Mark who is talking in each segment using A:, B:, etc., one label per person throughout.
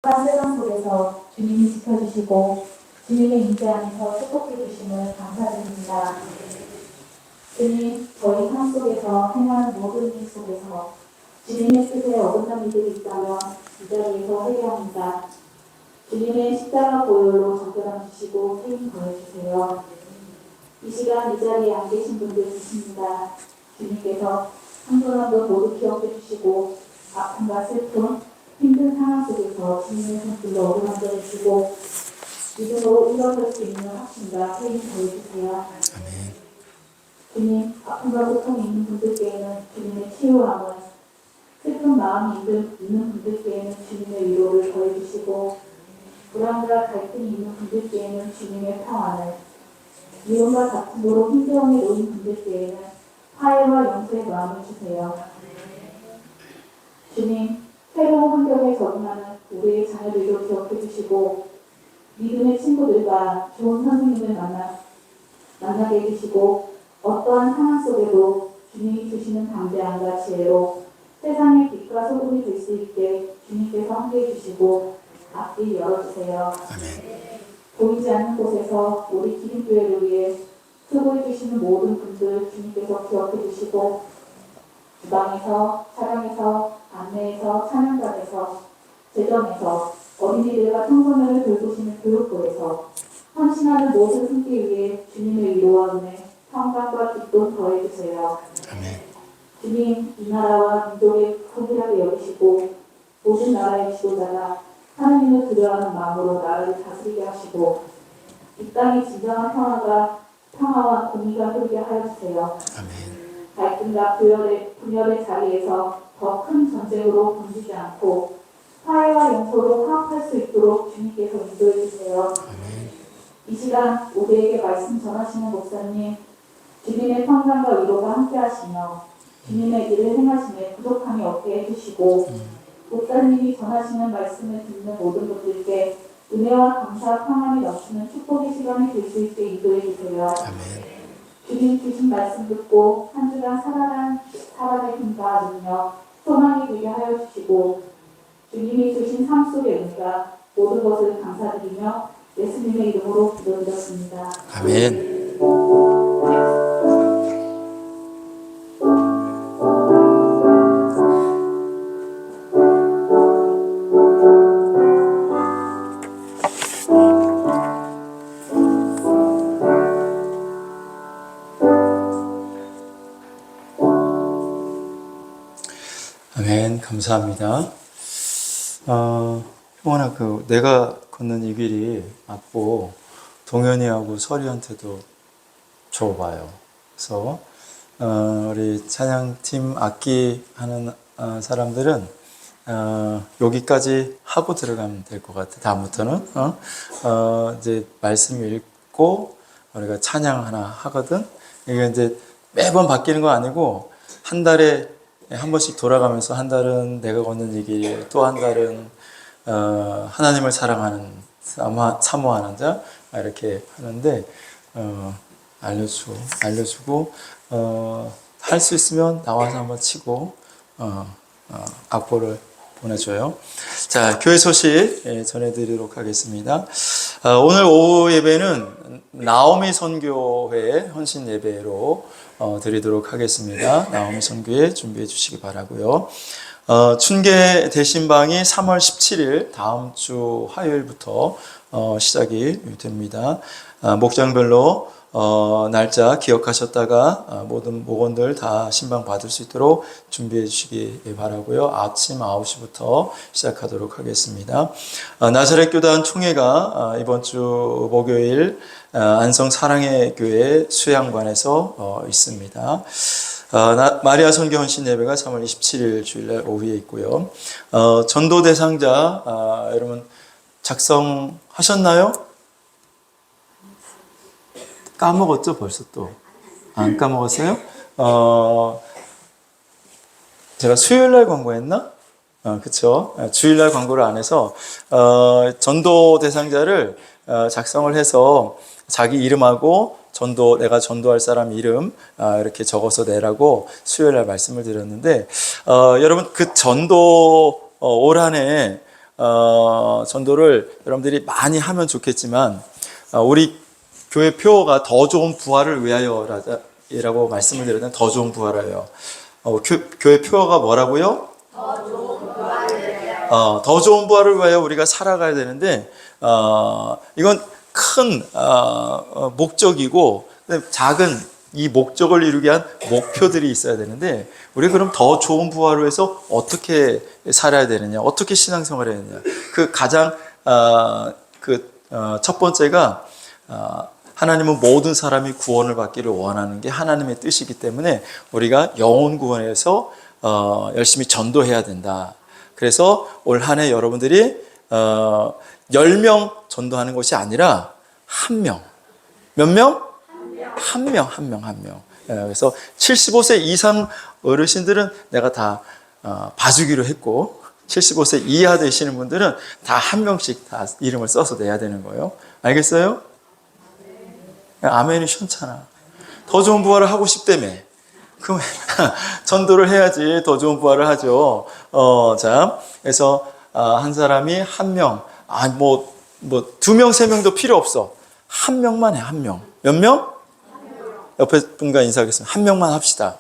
A: 세상 속에서 주님이 지켜주시고 주님의 임재 안에서 축복해 주심을 감사드립니다. 주님, 저희 삶 속에서 행하는 모든 일 속에서 주님의 뜻에 어긋난 이들이 있다면 이 자리에서 회개합니다. 주님의 십자가 보혈로 정결함 주시고 세임 더해주세요. 이 시간 이 자리에 안 계신 분들 계십니다. 주님께서 한 분 한 분 모두 기억해 주시고 아픔과 슬픔, 힘든 상황 속에서 주님의 손길로 어루만져 주시고 믿음으로 일어설 수 있는 확신과 세임 더해주세요.
B: 아멘.
A: 주님, 아픔과 고통이 있는 분들께는 주님의 치유함을, 슬픈 마음이 있는 분들께는 주님의 위로를 더해주시고 불안과 갈등이 있는 분들께는 주님의 평안을, 미움과 다툼으로 힘겨움에 놓인 분들께는 화해와 용서의 마음을 주세요. 주님, 새로운 환경에 적응하는 우리의 자녀들도 기억해 주시고 믿음의 친구들과 좋은 선생님을 만나게 해주시고 어떠한 상황 속에도 주님이 주시는 담대함과 지혜로 세상의 빛과 소금이 될 수 있게 주님께서 함께해 주시고 앞길 열어주세요.
B: 아멘.
A: 보이지 않는 곳에서 우리 기림교회를 위해 수고해 주시는 모든 분들 주님께서 기억해 주시고 주방에서, 차량에서, 안내에서, 찬양단에서, 재정에서, 어린이들과 청소년을 돌보시는 교육부에서 헌신하는 모든 손길 위에 주님의 위로와 은혜, 평강과 기쁨 더해주세요.
B: 아멘.
A: 주님, 이 나라와 민족의 소비하게 여기시고 모든 나라의 지도자가 하나님을 두려워하는 마음으로 나라를 다스리게 하시고 이 땅의 진정한 평화와 공의가 흐르게 하여 주세요.
B: 아멘.
A: 갈등과 분열의 자리에서 더 큰 전쟁으로 번지지 않고 화해와 용서로 화합할 수 있도록 주님께서 인도해 주세요.
B: 아멘.
A: 이 시간 우리에게 말씀 전하시는 목사님, 주님의 평강과 위로가 함께 하시며 주님의 일을 행하심에 부족함이 없게 해주시고 목사님이 전하시는 말씀을 듣는 모든 분들께 은혜와 감사, 평안이 넘치는 축복의 시간이 될 수 있게 인도해 주세요.
B: 아멘.
A: 주님 주신 말씀 듣고 한 주간 살아갈 힘과 능력, 소망이 되게 하여 주시고 주님이 주신 삶 속의 은혜가 모든 것을 감사드리며 예수님의 이름으로 기도드렸습니다.
B: 아멘. 아멘. 감사합니다. 형원아, 내가 걷는 이 길이 맞고 동현이하고 설이한테도 줘봐요. 그래서 우리 찬양팀 악기 하는 사람들은 여기까지 하고 들어가면 될 것 같아. 다음부터는 이제 말씀 읽고 우리가 찬양 하나 하거든. 이게 이제 매번 바뀌는 거 아니고 한 달에 한 번씩 돌아가면서 한 달은 내가 걷는 이 길, 또 한 달은 하나님을 사랑하는 사모하는 자 이렇게 하는데 알려주고 할 수 있으면 나와서 한번 치고 악보를 보내줘요. 자, 교회 소식 전해드리도록 하겠습니다. 오늘 오후 예배는 나오미 선교회 헌신 예배로 드리도록 하겠습니다. 나오미 선교회 준비해 주시기 바라고요. 춘계 대신방이 3월 17일 다음 주 화요일부터 시작이 됩니다. 목장별로 날짜 기억하셨다가 모든 목원들 다 신방 받을 수 있도록 준비해 주시기 바라고요. 아침 9시부터 시작하도록 하겠습니다. 나사렛 교단 총회가 이번 주 목요일 안성 사랑의 교회 수양관에서 있습니다. 마리아 선교 헌신 예배가 3월 27일 주일날 오후에 있고요. 전도 대상자 여러분 작성하셨나요? 까먹었죠, 벌써 또. 안 까먹었어요? 제가 수요일날 광고했나? 그쵸. 주일날 광고를 안 해서, 전도 대상자를 작성을 해서 자기 이름하고 내가 전도할 사람 이름, 이렇게 적어서 내라고 수요일날 말씀을 드렸는데, 여러분, 그 전도 올 한해 전도를 여러분들이 많이 하면 좋겠지만 우리 교회 표어가 더 좋은 부활을 위하여라고 말씀을 드렸는데 더 좋은 부활이에요. 교회 표어가 뭐라고요? 더 좋은 부활을 위하여 우리가 살아가야 되는데 이건 큰 목적이고 작은 이 목적을 이루기 위한 목표들이 있어야 되는데 우리 그럼 더 좋은 부활을 위해서 어떻게 살아야 되느냐, 어떻게 신앙생활을 해야 되느냐. 그 가장 첫 번째가 하나님은 모든 사람이 구원을 받기를 원하는 게 하나님의 뜻이기 때문에 우리가 영혼 구원에서 열심히 전도해야 된다. 그래서 올 한 해 여러분들이 10명 전도하는 것이 아니라 한 명. 몇 명? 한 명. 그래서 75세 이상 어르신들은 내가 다 봐주기로 했고 75세 이하 되시는 분들은 다 한 명씩 다 이름을 써서 내야 되는 거예요. 알겠어요? 아멘이 시원찮아. 더 좋은 부활을 하고 싶다며. 그럼 전도를 해야지 더 좋은 부활을 하죠. 자, 그래서 한 사람이 한 명, 뭐 2명, 3명도 필요 없어. 한 명만 해, 한 명. 몇 명? 옆에 분과 인사하겠습니다. 한 명만 합시다.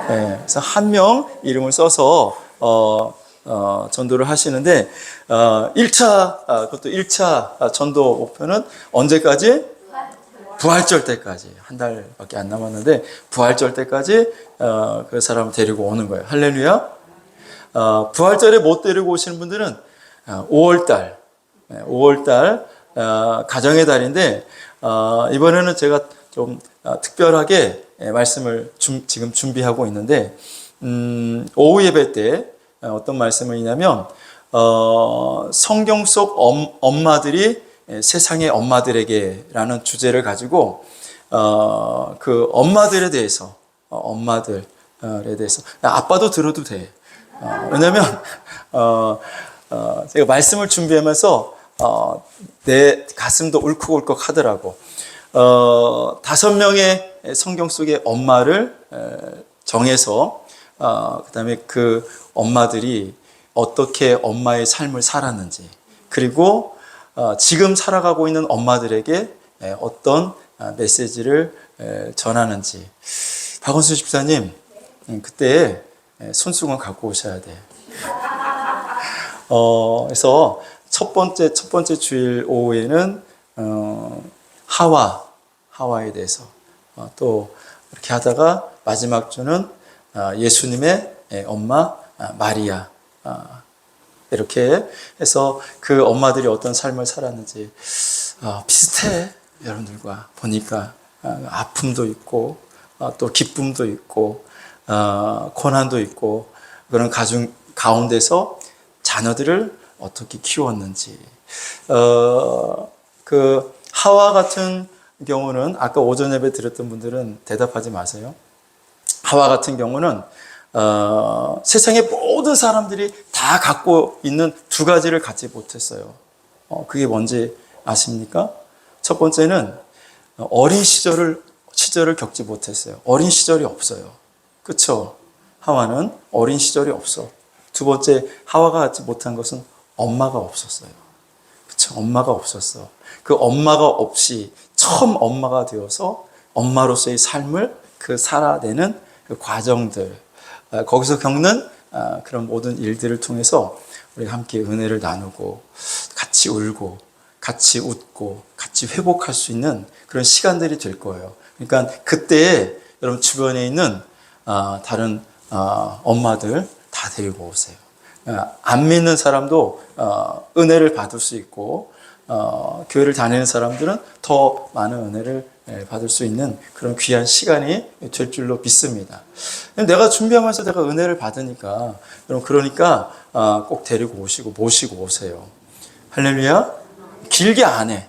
B: 네, 그래서 한 명 이름을 써서 전도를 하시는데 1차 그것도 1차 전도 목표는 언제까지? 부활절 때까지. 한 달밖에 안 남았는데 부활절 때까지 그 사람을 데리고 오는 거예요. 할렐루야. 부활절에 못 데리고 오시는 분들은 5월달 5월달 가정의 달인데 이번에는 제가 좀 특별하게 말씀을 지금 준비하고 있는데 오후 예배 때 어떤 말씀을 있냐면 성경 속 엄마들이 세상의 엄마들에게라는 주제를 가지고 그 엄마들에 대해서 엄마들에 대해서 아빠도 들어도 돼. 왜냐면 제가 말씀을 준비하면서 내 가슴도 울컥울컥 하더라고. 5명의 성경 속의 엄마를 정해서 그다음에 그 엄마들이 어떻게 엄마의 삶을 살았는지 그리고 지금 살아가고 있는 엄마들에게 어떤 메시지를 전하는지. 박원순 집사님, 그때 손수건 갖고 오셔야 돼. 그래서 첫 번째 주일 오후에는 하와에 대해서 또 이렇게 하다가 마지막 주는 예수님의 엄마 마리아. 이렇게 해서 그 엄마들이 어떤 삶을 살았는지 비슷해. 여러분들과 보니까 아픔도 있고 또 기쁨도 있고 고난도 있고 그런 가정 가운데서 자녀들을 어떻게 키웠는지. 그 하와 같은 경우는 아까 오전 예배 드렸던 분들은 대답하지 마세요. 하와 같은 경우는 세상의 모든 사람들이 다 갖고 있는 두 가지를 갖지 못했어요. 그게 뭔지 아십니까? 첫 번째는 어린 시절을 겪지 못했어요. 어린 시절이 없어요. 그렇죠? 하와는 어린 시절이 없어. 두 번째, 하와가 갖지 못한 것은 엄마가 없었어요. 그렇죠? 엄마가 없었어. 그 엄마가 없이 처음 엄마가 되어서 엄마로서의 삶을 살아내는 그 과정들, 거기서 겪는 그런 모든 일들을 통해서 우리가 함께 은혜를 나누고 같이 울고 같이 웃고 같이 회복할 수 있는 그런 시간들이 될 거예요. 그러니까 그때에 여러분 주변에 있는 다른 엄마들 다 데리고 오세요. 안 믿는 사람도 은혜를 받을 수 있고 교회를 다니는 사람들은 더 많은 은혜를 받을 수 있는 그런 귀한 시간이 될 줄로 믿습니다. 내가 준비하면서 내가 은혜를 받으니까 여러분 그러니까 꼭 데리고 오시고 모시고 오세요. 할렐루야. 길게 안 해.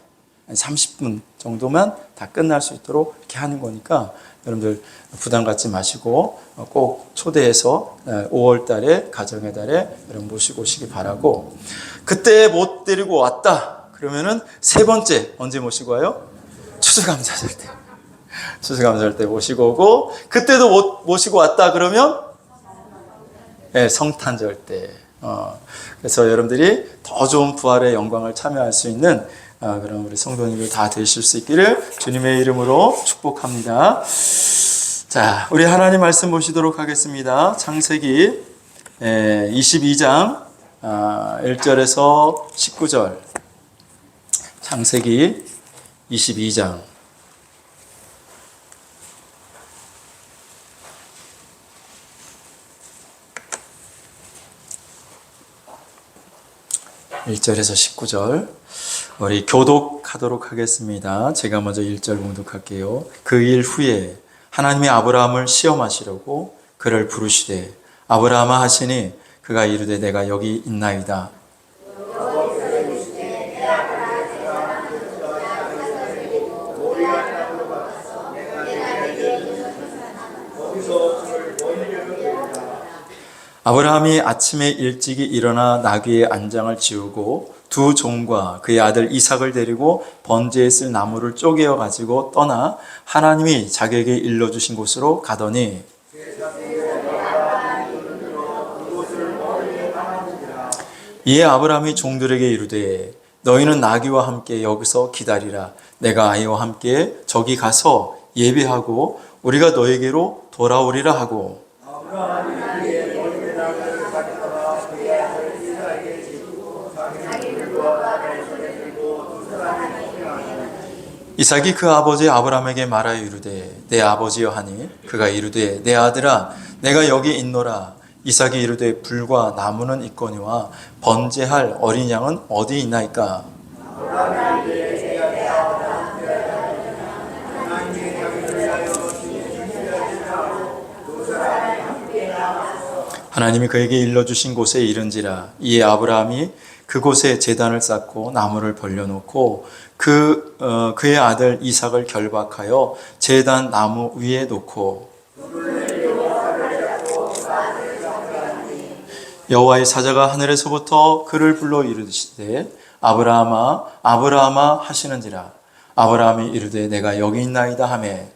B: 30분 정도만 다 끝날 수 있도록 이렇게 하는 거니까 여러분들 부담 갖지 마시고 꼭 초대해서 5월 달에 가정의 달에 여러분 모시고 오시기 바라고. 그때 못 데리고 왔다 그러면은 세 번째 언제 모시고 와요? 추수감사절 때. 추수감사절 때 모시고 오고, 그때도 못 모시고 왔다 그러면 성탄절 때. 그래서 여러분들이 더 좋은 부활의 영광을 참여할 수 있는 그런 우리 성도님들 다 되실 수 있기를 주님의 이름으로 축복합니다. 자, 우리 하나님 말씀 보시도록 하겠습니다. 창세기 22장 1절에서 19절. 창세기 22장 1절에서 19절 우리 교독하도록 하겠습니다. 제가 먼저 1절 봉독할게요. 그 일 후에 하나님이 아브라함을 시험하시려고 그를 부르시되 아브라함아 하시니 그가 이르되 내가 여기 있나이다. 아브라함이 아침에 일찍이 일어나 나귀의 안장을 지우고 두 종과 그의 아들 이삭을 데리고 번제에 쓸 나무를 쪼개어 가지고 떠나 하나님이 자기에게 일러주신 곳으로 가더니 이에 아브라함이 종들에게 이르되 너희는 나귀와 함께 여기서 기다리라. 내가 아이와 함께 저기 가서 예배하고 우리가 너에게로 돌아오리라 하고 이삭이 그 아버지 아브라함에게 말하여 이르되 내 아버지여 하니 그가 이르되 내 아들아 내가 여기 있노라. 이삭이 이르되 불과 나무는 있거니와 번제할 어린 양은 어디 있나이까. 하나님이 그에게 일러주신 곳에 이른지라. 이에 아브라함이 그곳에 제단을 쌓고 나무를 벌려놓고 그의 아들 이삭을 결박하여 제단 나무 위에 놓고 여호와의 사자가 하늘에서부터 그를 불러 이르시되 아브라함아 아브라함아 하시는지라. 아브라함이 이르되 내가 여기 있나이다 하매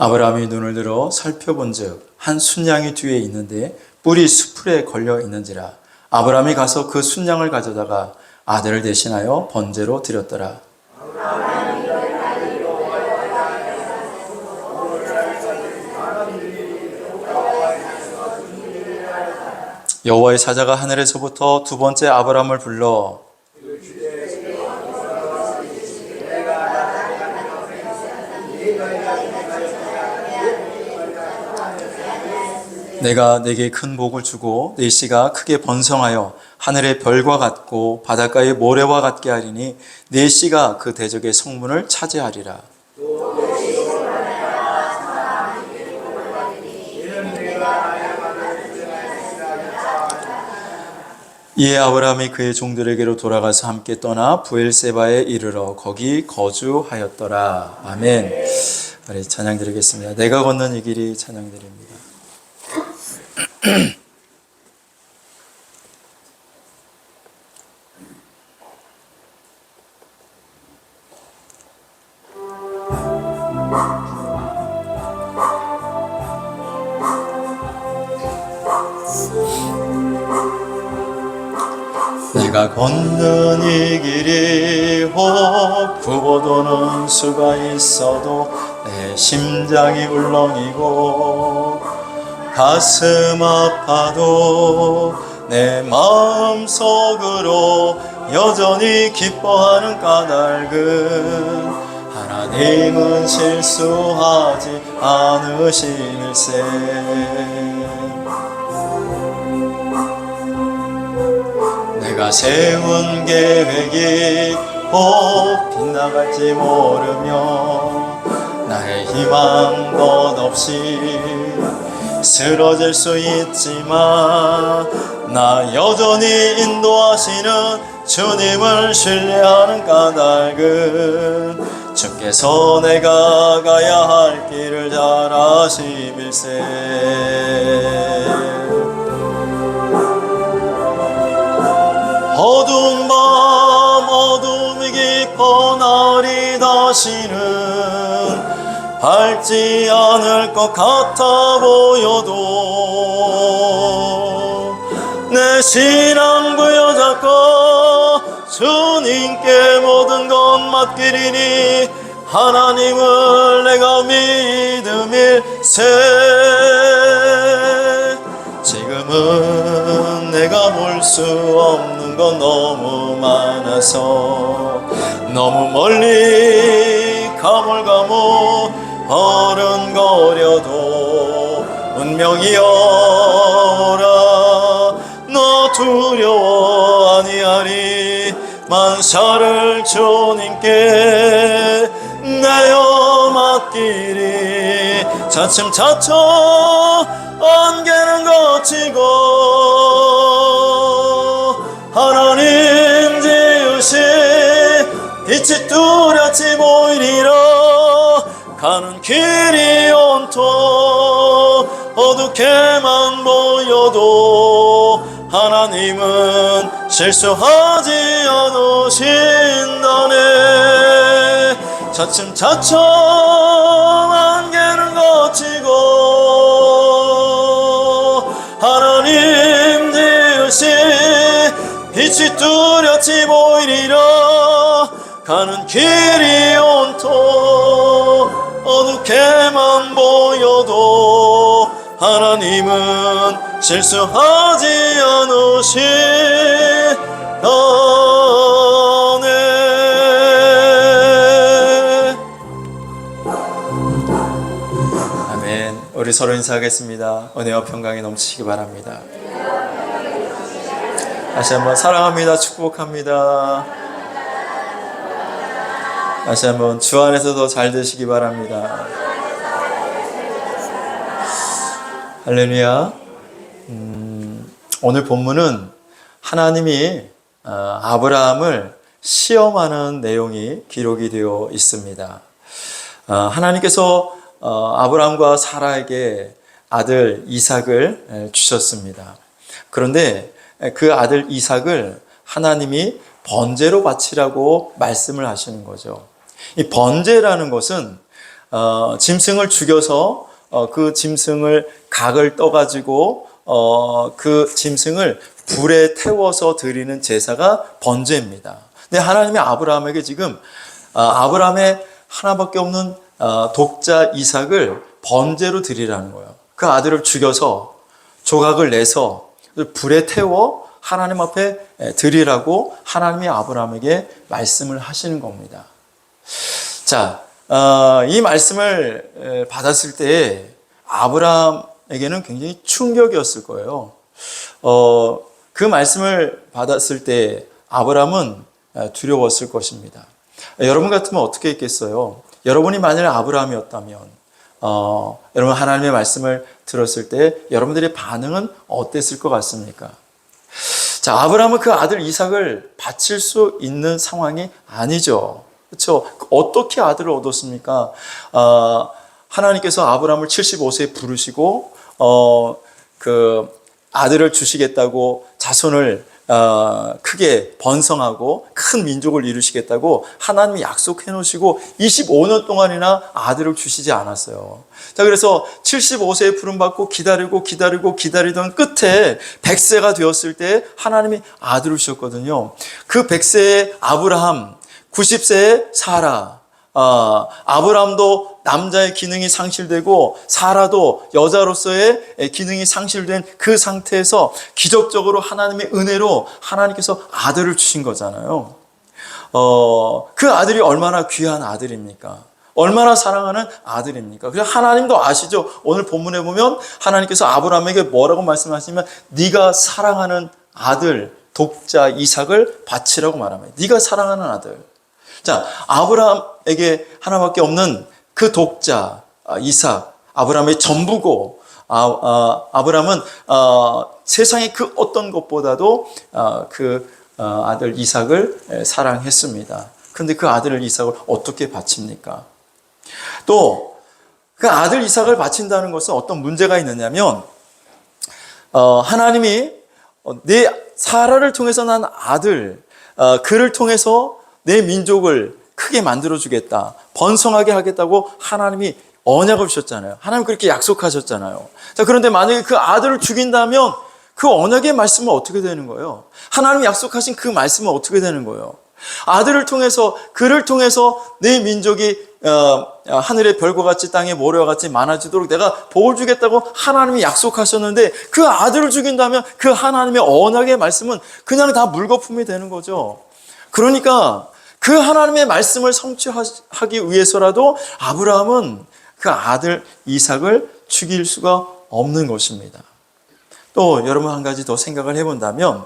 B: 아브라함이 눈을 들어 살펴본즉 한 순양이 뒤에 있는데 뿔이 수풀에 걸려 있는지라. 아브라함이 가서 그 순양을 가져다가 아들을 대신하여 번제로 드렸더라. 여호와의 사자가 하늘에서부터 두 번째 아브라함을 불러 내가 네게 큰 복을 주고 네 씨가 크게 번성하여 하늘의 별과 같고 바닷가의 모래와 같게 하리니 네 씨가 그 대적의 성문을 차지하리라. 이에 아브라함이 그의 종들에게로 돌아가서 함께 떠나 부엘세바에 이르러 거기 거주하였더라. 아멘. 우리 찬양 드리겠습니다. 내가 걷는 이 길이 찬양 드립니다. 내가 걷는 이 길이 혹 굽어도는 수가 있어도 내 심장이 울렁이고 가슴 아파도 내 마음속으로 여전히 기뻐하는 까닭은 하나님은 실수하지 않으심일세. 내가 세운 계획이 꼭 빗나갈지 모르며 나의 희망 것 없이 쓰러질 수 있지만 나 여전히 인도하시는 주님을 신뢰하는 까닭은 주께서 내가 가야 할 길을 잘 아심일세. 다시는 밟지 않을 것 같아 보여도 내 신앙 부여잡고 주님께 모든 것 맡기리니 하나님을 내가 믿음일세. 지금은 내가 볼 수 없는 건 너무 많아서 너무 멀리 가물가물 어른거려도 운명이여라 너 두려워 아니하리 만사를 주님께 내어 맡기리. 차츰차츰 안개는 걷히고 하나님 지으신 빛이 뚜렷이 보이리라. 가는 길이 온통 어둡게만 보여도 하나님은 실수하지 않으신다네. 차츰차츰 안개는 걷히고 하나님 지으신 빛이 뚜렷이 보이리라. 가는 길이 온통 어둡게만 보여도 하나님은 실수하지 않으시다네. 아멘. 우리 서로 인사하겠습니다. 은혜와 평강이 넘치시기 바랍니다. 다시 한번 사랑합니다. 축복합니다. 다시 한번 주 안에서도 잘 되시기 바랍니다. 할렐루야. 오늘 본문은 하나님이 아브라함을 시험하는 내용이 기록이 되어 있습니다. 하나님께서 아브라함과 사라에게 아들 이삭을 주셨습니다. 그런데 그 아들 이삭을 하나님이 번제로 바치라고 말씀을 하시는 거죠. 이 번제라는 것은 짐승을 죽여서 그 짐승을 각을 떠가지고 그 짐승을 불에 태워서 드리는 제사가 번제입니다. 근데 하나님이 아브라함에게 지금 아브라함의 하나밖에 없는 독자 이삭을 번제로 드리라는 거예요. 그 아들을 죽여서 조각을 내서 불에 태워 하나님 앞에 드리라고 하나님이 아브라함에게 말씀을 하시는 겁니다. 자, 이 말씀을 받았을 때 아브라함에게는 굉장히 충격이었을 거예요. 그 말씀을 받았을 때 아브라함은 두려웠을 것입니다. 여러분 같으면 어떻게 했겠어요? 여러분이 만일 아브라함이었다면 여러분 하나님의 말씀을 들었을 때 여러분들의 반응은 어땠을 것 같습니까? 자, 아브라함은 그 아들 이삭을 바칠 수 있는 상황이 아니죠. 그렇죠? 어떻게 아들을 얻었습니까? 하나님께서 아브라함을 75세에 부르시고 그 아들을 주시겠다고 자손을 크게 번성하고 큰 민족을 이루시겠다고 하나님이 약속해 놓으시고 25년 동안이나 아들을 주시지 않았어요. 자, 그래서 75세에 부름받고 기다리던 끝에 100세가 되었을 때 하나님이 아들을 주셨거든요. 그 100세의 아브라함, 90세의 사라, 아브라함도 남자의 기능이 상실되고 사라도 여자로서의 기능이 상실된 그 상태에서 기적적으로 하나님의 은혜로 하나님께서 아들을 주신 거잖아요. 그 아들이 얼마나 귀한 아들입니까? 얼마나 사랑하는 아들입니까? 그래서 하나님도 아시죠? 오늘 본문에 보면 하나님께서 아브라함에게 뭐라고 말씀하시면 네가 사랑하는 아들 독자 이삭을 바치라고 말합니다. 네가 사랑하는 아들. 자, 아브라함에게 하나밖에 없는 그 독자 이삭, 아브라함의 전부고 아브라함은 세상의 그 어떤 것보다도 그 아들 이삭을 사랑했습니다. 그런데 그 아들 이삭을 어떻게 바칩니까? 또 그 아들 이삭을 바친다는 것은 어떤 문제가 있느냐면 하나님이 내 사라를 통해서 난 아들 그를 통해서 내 민족을 크게 만들어주겠다, 번성하게 하겠다고 하나님이 언약을 주셨잖아요. 하나님 그렇게 약속하셨잖아요. 자, 그런데 만약에 그 아들을 죽인다면 그 언약의 말씀은 어떻게 되는 거예요? 하나님이 약속하신 그 말씀은 어떻게 되는 거예요? 아들을 통해서, 그를 통해서 내 민족이 하늘의 별과 같이 땅의 모래와 같이 많아지도록 내가 복을 주겠다고 하나님이 약속하셨는데 그 아들을 죽인다면 그 하나님의 언약의 말씀은 그냥 다 물거품이 되는 거죠. 그러니까 그 하나님의 말씀을 성취하기 위해서라도 아브라함은 그 아들 이삭을 죽일 수가 없는 것입니다. 또 여러분 한 가지 더 생각을 해본다면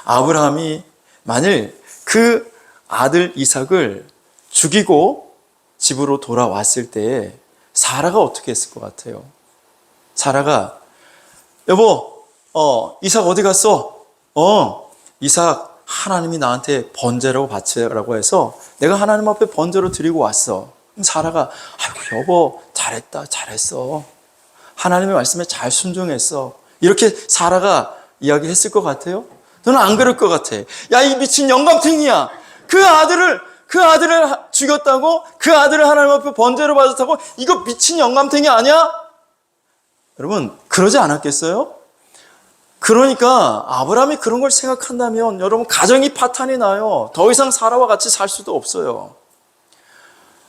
B: 아브라함이 만일 그 아들 이삭을 죽이고 집으로 돌아왔을 때에 사라가 어떻게 했을 것 같아요? 사라가 여보, 이삭 어디 갔어? 이삭 하나님이 나한테 번제라고 바치라고 해서 내가 하나님 앞에 번제로 드리고 왔어. 그럼 사라가 아이고 여보 잘했다, 잘했어. 하나님의 말씀에 잘 순종했어. 이렇게 사라가 이야기했을 것 같아요? 너는 안 그럴 것 같아. 야, 이 미친 영감탱이야. 그 아들을 죽였다고? 그 아들을 하나님 앞에 번제로 받았다고? 이거 미친 영감탱이 아니야? 여러분, 그러지 않았겠어요? 그러니까 아브라함이 그런 걸 생각한다면 여러분 가정이 파탄이 나요. 더 이상 사라와 같이 살 수도 없어요.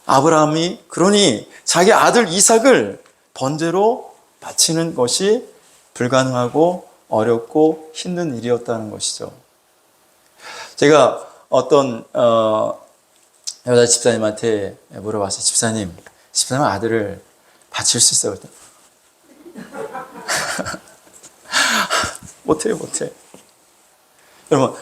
B: 아브라함이 그러니 자기 아들 이삭을 번제로 바치는 것이 불가능하고 어렵고 힘든 일이었다는 것이죠. 제가 어떤 여자 집사님한테 물어봤어요. 집사님 아들을 바칠 수 있어요? 못해. 여러분,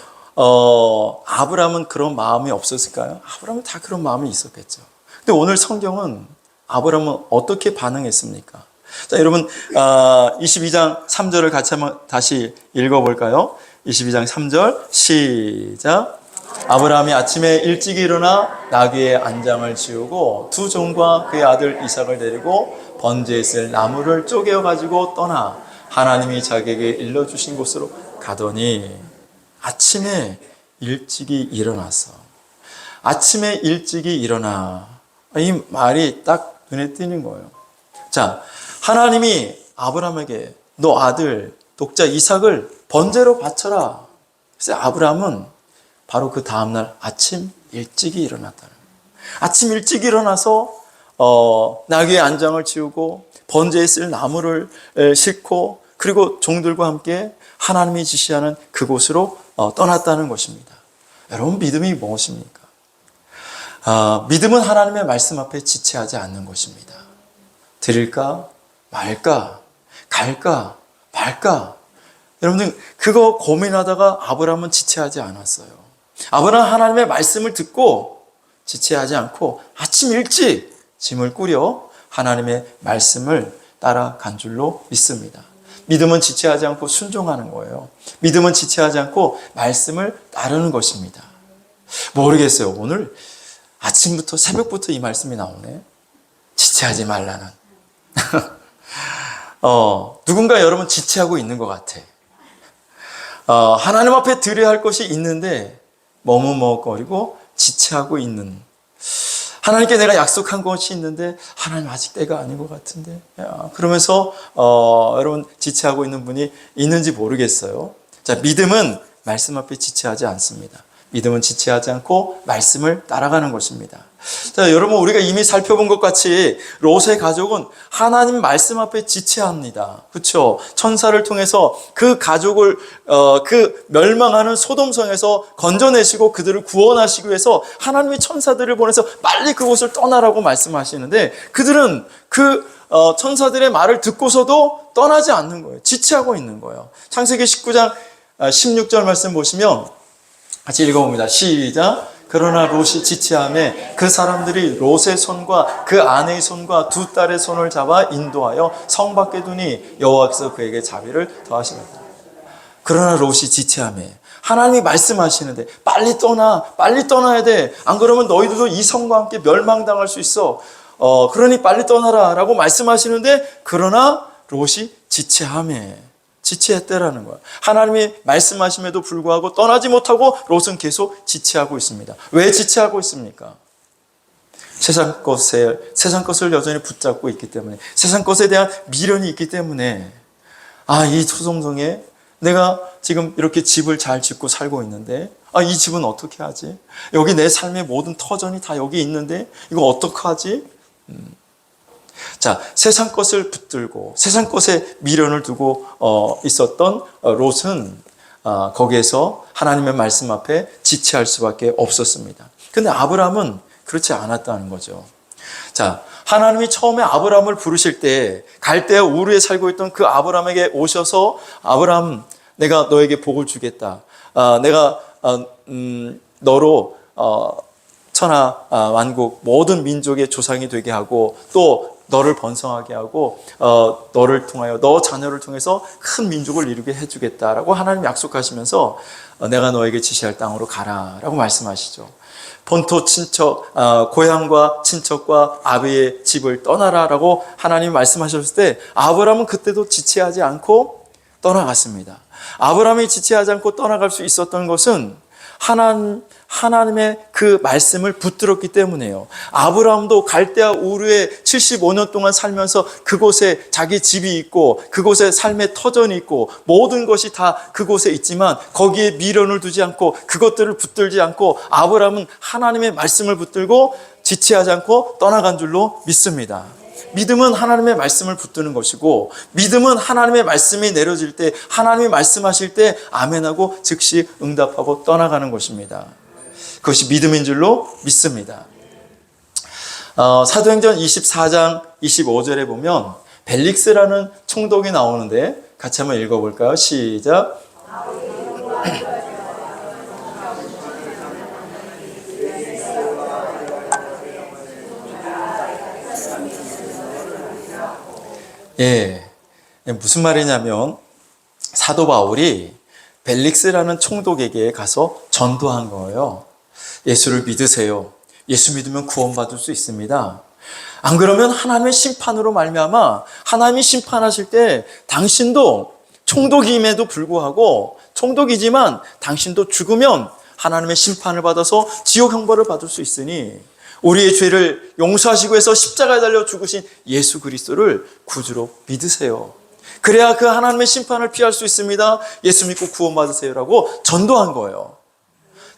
B: 아브라함은 그런 마음이 없었을까요? 아브라함은 다 그런 마음이 있었겠죠. 근데 오늘 성경은 아브라함은 어떻게 반응했습니까? 자, 여러분, 22장 3절을 같이 한번 다시 읽어볼까요? 22장 3절, 시작. 아브라함이 아침에 일찍 일어나 나귀의 안장을 지우고 두 종과 그의 아들 이삭을 데리고 번제에 쓸 나무를 쪼개어 가지고 떠나 하나님이 자기에게 일러주신 곳으로 가더니 아침에 일찍이 일어났어. 아침에 일찍이 일어나. 이 말이 딱 눈에 띄는 거예요. 자, 하나님이 아브라함에게 너 아들 독자 이삭을 번제로 바쳐라. 그래서 아브라함은 바로 그 다음날 아침 일찍이 일어났다는 거예요. 아침 일찍 일어나서 나귀의 안장을 지우고 번제에 쓸 나무를 싣고 그리고 종들과 함께 하나님이 지시하는 그곳으로 떠났다는 것입니다. 여러분, 믿음이 무엇입니까? 믿음은 하나님의 말씀 앞에 지체하지 않는 것입니다. 드릴까 말까, 갈까 말까. 여러분들 그거 고민하다가 아브라함은 지체하지 않았어요. 아브라함은 하나님의 말씀을 듣고 지체하지 않고 아침 일찍 짐을 꾸려 하나님의 말씀을 따라간 줄로 믿습니다. 믿음은 지체하지 않고 순종하는 거예요. 믿음은 지체하지 않고 말씀을 따르는 것입니다. 모르겠어요. 오늘 아침부터 새벽부터 이 말씀이 나오네. 지체하지 말라는. 누군가 여러분 지체하고 있는 것 같아. 하나님 앞에 드려야 할 것이 있는데 머뭇머뭇거리고 지체하고 있는, 하나님께 내가 약속한 것이 있는데 하나님 아직 때가 아닌 것 같은데, 그러면서 여러분 지체하고 있는 분이 있는지 모르겠어요. 자, 믿음은 말씀 앞에 지체하지 않습니다. 믿음은 지체하지 않고 말씀을 따라가는 것입니다. 자, 여러분, 우리가 이미 살펴본 것 같이 롯의 가족은 하나님 말씀 앞에 지체합니다. 그렇죠? 천사를 통해서 그 가족을 그 멸망하는 소돔성에서 건져내시고 그들을 구원하시기 위해서 하나님이 천사들을 보내서 빨리 그곳을 떠나라고 말씀하시는데 그들은 그 천사들의 말을 듣고서도 떠나지 않는 거예요. 지체하고 있는 거예요. 창세기 19장 16절 말씀 보시면 같이 읽어봅니다. 시작. 그러나 롯이 지체하매 그 사람들이 롯의 손과 그 아내의 손과 두 딸의 손을 잡아 인도하여 성 밖에 두니 여호와께서 그에게 자비를 더하시니라. 그러나 롯이 지체하매, 하나님이 말씀하시는데 빨리 떠나야 돼. 안 그러면 너희들도 이 성과 함께 멸망당할 수 있어. 그러니 빨리 떠나라 라고 말씀하시는데 그러나 롯이 지체했다라는 거야. 하나님이 말씀하심에도 불구하고 떠나지 못하고 롯은 계속 지체하고 있습니다. 왜 지체하고 있습니까? 세상 것을 여전히 붙잡고 있기 때문에, 세상 것에 대한 미련이 있기 때문에, 이 소송성에 내가 지금 이렇게 집을 잘 짓고 살고 있는데, 이 집은 어떻게 하지? 여기 내 삶의 모든 터전이 다 여기 있는데, 이거 어떻게 하지? 자, 세상 것을 붙들고 세상 것에 미련을 두고 있었던 롯은 거기에서 하나님의 말씀 앞에 지체할 수밖에 없었습니다. 근데 아브라함은 그렇지 않았다는 거죠. 자, 하나님이 처음에 아브라함을 부르실 때 갈대아 우르에 살고 있던 그 아브라함에게 오셔서 아브라함, 내가 너에게 복을 주겠다. 내가 너로 천하 만국 모든 민족의 조상이 되게 하고 또 너를 번성하게 하고 너를 통하여 너 자녀를 통해서 큰 민족을 이루게 해주겠다라고 하나님 약속하시면서 내가 너에게 지시할 땅으로 가라라고 말씀하시죠. 본토 친척, 고향과 친척과 아비의 집을 떠나라라고 하나님이 말씀하셨을 때 아브라함은 그때도 지체하지 않고 떠나갔습니다. 아브라함이 지체하지 않고 떠나갈 수 있었던 것은 하나님의 그 말씀을 붙들었기 때문에요. 아브라함도 갈대아 우르에 75년 동안 살면서 그곳에 자기 집이 있고 그곳에 삶의 터전이 있고 모든 것이 다 그곳에 있지만 거기에 미련을 두지 않고 그것들을 붙들지 않고 아브라함은 하나님의 말씀을 붙들고 지체하지 않고 떠나간 줄로 믿습니다. 믿음은 하나님의 말씀을 붙드는 것이고 믿음은 하나님의 말씀이 내려질 때 하나님이 말씀하실 때 아멘하고 즉시 응답하고 떠나가는 것입니다. 그것이 믿음인 줄로 믿습니다. 사도행전 24장 25절에 보면 벨릭스라는 총독이 나오는데 같이 한번 읽어볼까요? 시작. 무슨 말이냐면 사도 바울이 벨릭스라는 총독에게 가서 전도한 거예요. 예수를 믿으세요. 예수 믿으면 구원받을 수 있습니다. 안 그러면 하나님의 심판으로 말미암아 하나님이 심판하실 때 당신도 총독임에도 불구하고 총독이지만 당신도 죽으면 하나님의 심판을 받아서 지옥 형벌을 받을 수 있으니 우리의 죄를 용서하시고 해서 십자가에 달려 죽으신 예수 그리스도를 구주로 믿으세요. 그래야 그 하나님의 심판을 피할 수 있습니다. 예수 믿고 구원받으세요라고 전도한 거예요.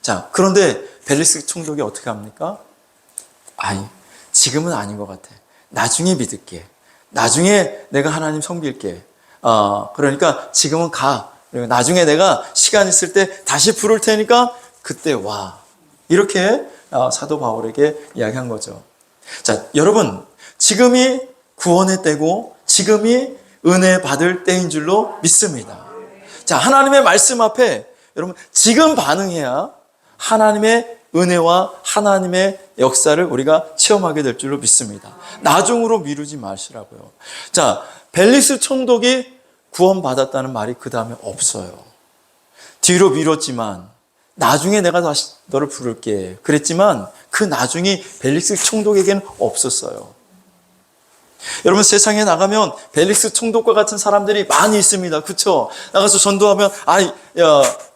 B: 자, 그런데 벨릭스 총독이 어떻게 합니까? 지금은 아닌 것 같아. 나중에 믿을게. 나중에 내가 하나님 섬길게. 그러니까 지금은 가. 나중에 내가 시간 있을 때 다시 부를 테니까 그때 와. 이렇게 사도 바울에게 이야기한 거죠. 자, 여러분, 지금이 구원의 때고 지금이 은혜 받을 때인 줄로 믿습니다. 자, 하나님의 말씀 앞에 여러분 지금 반응해야 하나님의 은혜와 하나님의 역사를 우리가 체험하게 될 줄로 믿습니다. 나중으로 미루지 마시라고요. 자, 벨릭스 총독이 구원받았다는 말이 그 다음에 없어요. 뒤로 미뤘지만 나중에 내가 다시 너를 부를게 그랬지만 그 나중이 벨릭스 총독에게는 없었어요. 여러분, 세상에 나가면 벨릭스 총독과 같은 사람들이 많이 있습니다. 그렇죠? 나가서 전도하면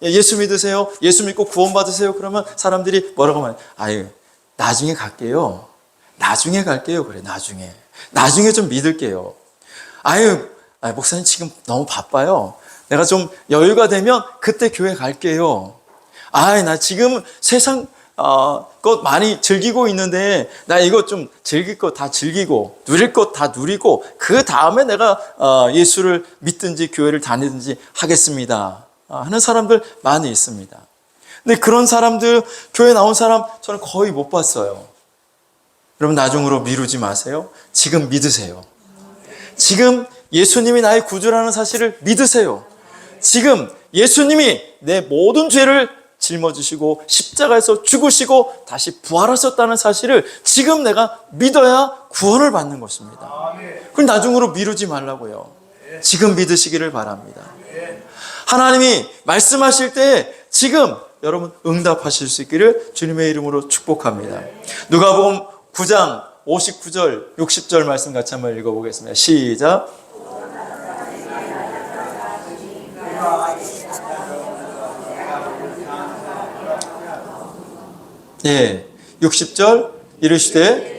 B: 예수 믿으세요. 예수 믿고 구원받으세요. 그러면 사람들이 뭐라고 말해요? 나중에 갈게요. 나중에 갈게요. 그래, 나중에 좀 믿을게요. 목사님 지금 너무 바빠요. 내가 좀 여유가 되면 그때 교회 갈게요. 나 지금 세상 것 많이 즐기고 있는데 나 이거 좀 즐길 거 다 즐기고 누릴 것 다 누리고 그 다음에 내가 예수를 믿든지 교회를 다니든지 하겠습니다 하는 사람들 많이 있습니다. 근데 그런 사람들, 교회 나온 사람 저는 거의 못 봤어요. 여러분, 나중으로 미루지 마세요. 지금 믿으세요. 지금 예수님이 나의 구주라는 사실을 믿으세요. 지금 예수님이 내 모든 죄를 짊어지시고 십자가에서 죽으시고 다시 부활하셨다는 사실을 지금 내가 믿어야 구원을 받는 것입니다. 그럼 나중으로 미루지 말라고요. 지금 믿으시기를 바랍니다. 하나님이 말씀하실 때 지금 여러분 응답하실 수 있기를 주님의 이름으로 축복합니다. 누가복음 9장 59절 60절 말씀 같이 한번 읽어보겠습니다. 시작. 60절 이르시되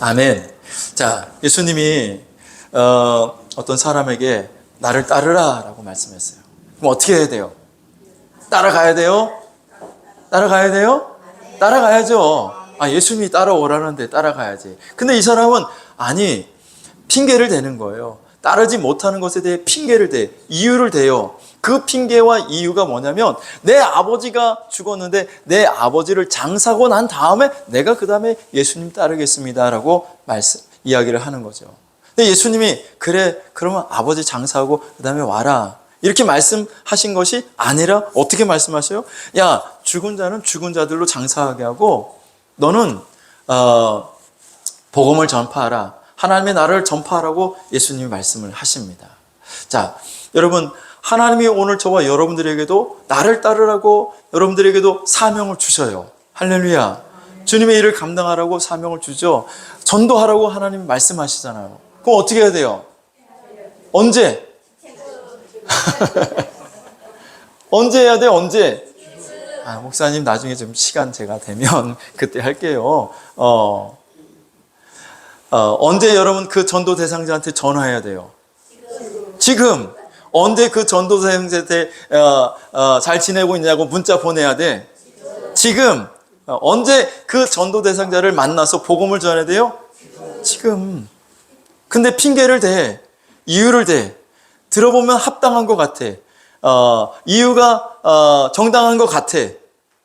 B: 아멘. 자, 예수님이 어떤 사람에게 나를 따르라 라고 말씀했어요. 그럼 어떻게 해야 돼요? 따라가야 돼요? 따라가야 돼요? 따라가야죠. 예수님이 따라오라는데 따라가야지. 근데 이 사람은 아니, 핑계를 대는 거예요. 따르지 못하는 것에 대해 핑계를 대, 이유를 대요. 그 핑계와 이유가 뭐냐면 내 아버지가 죽었는데 내 아버지를 장사하고 난 다음에 내가 그 다음에 예수님 따르겠습니다 라고 이야기를 하는 거죠. 근데 예수님이 그래 그러면 아버지 장사하고 그 다음에 와라 이렇게 말씀하신 것이 아니라 어떻게 말씀하셔요? 야, 죽은 자는 죽은 자들로 장사하게 하고 너는 복음을 전파하라. 하나님의 나라를 전파하라고 예수님이 말씀을 하십니다. 자, 여러분, 하나님이 오늘 저와 여러분들에게도 나를 따르라고 여러분들에게도 사명을 주셔요. 할렐루야. 주님의 일을 감당하라고 사명을 주죠. 전도하라고 하나님이 말씀하시잖아요. 그럼 어떻게 해야 돼요? 언제? 언제 해야 돼요? 언제? 목사님 나중에 좀 시간 제가 되면 그때 할게요. 언제 여러분 그 전도 대상자한테 전화해야 돼요? 지금. 언제 그 전도 대상자한테 잘 지내고 있냐고 문자 보내야 돼? 지금. 언제 그 전도 대상자를 만나서 복음을 전해야 돼요? 지금. 근데 핑계를 대, 이유를 대. 들어보면 합당한 것 같아. 이유가 정당한 것 같아.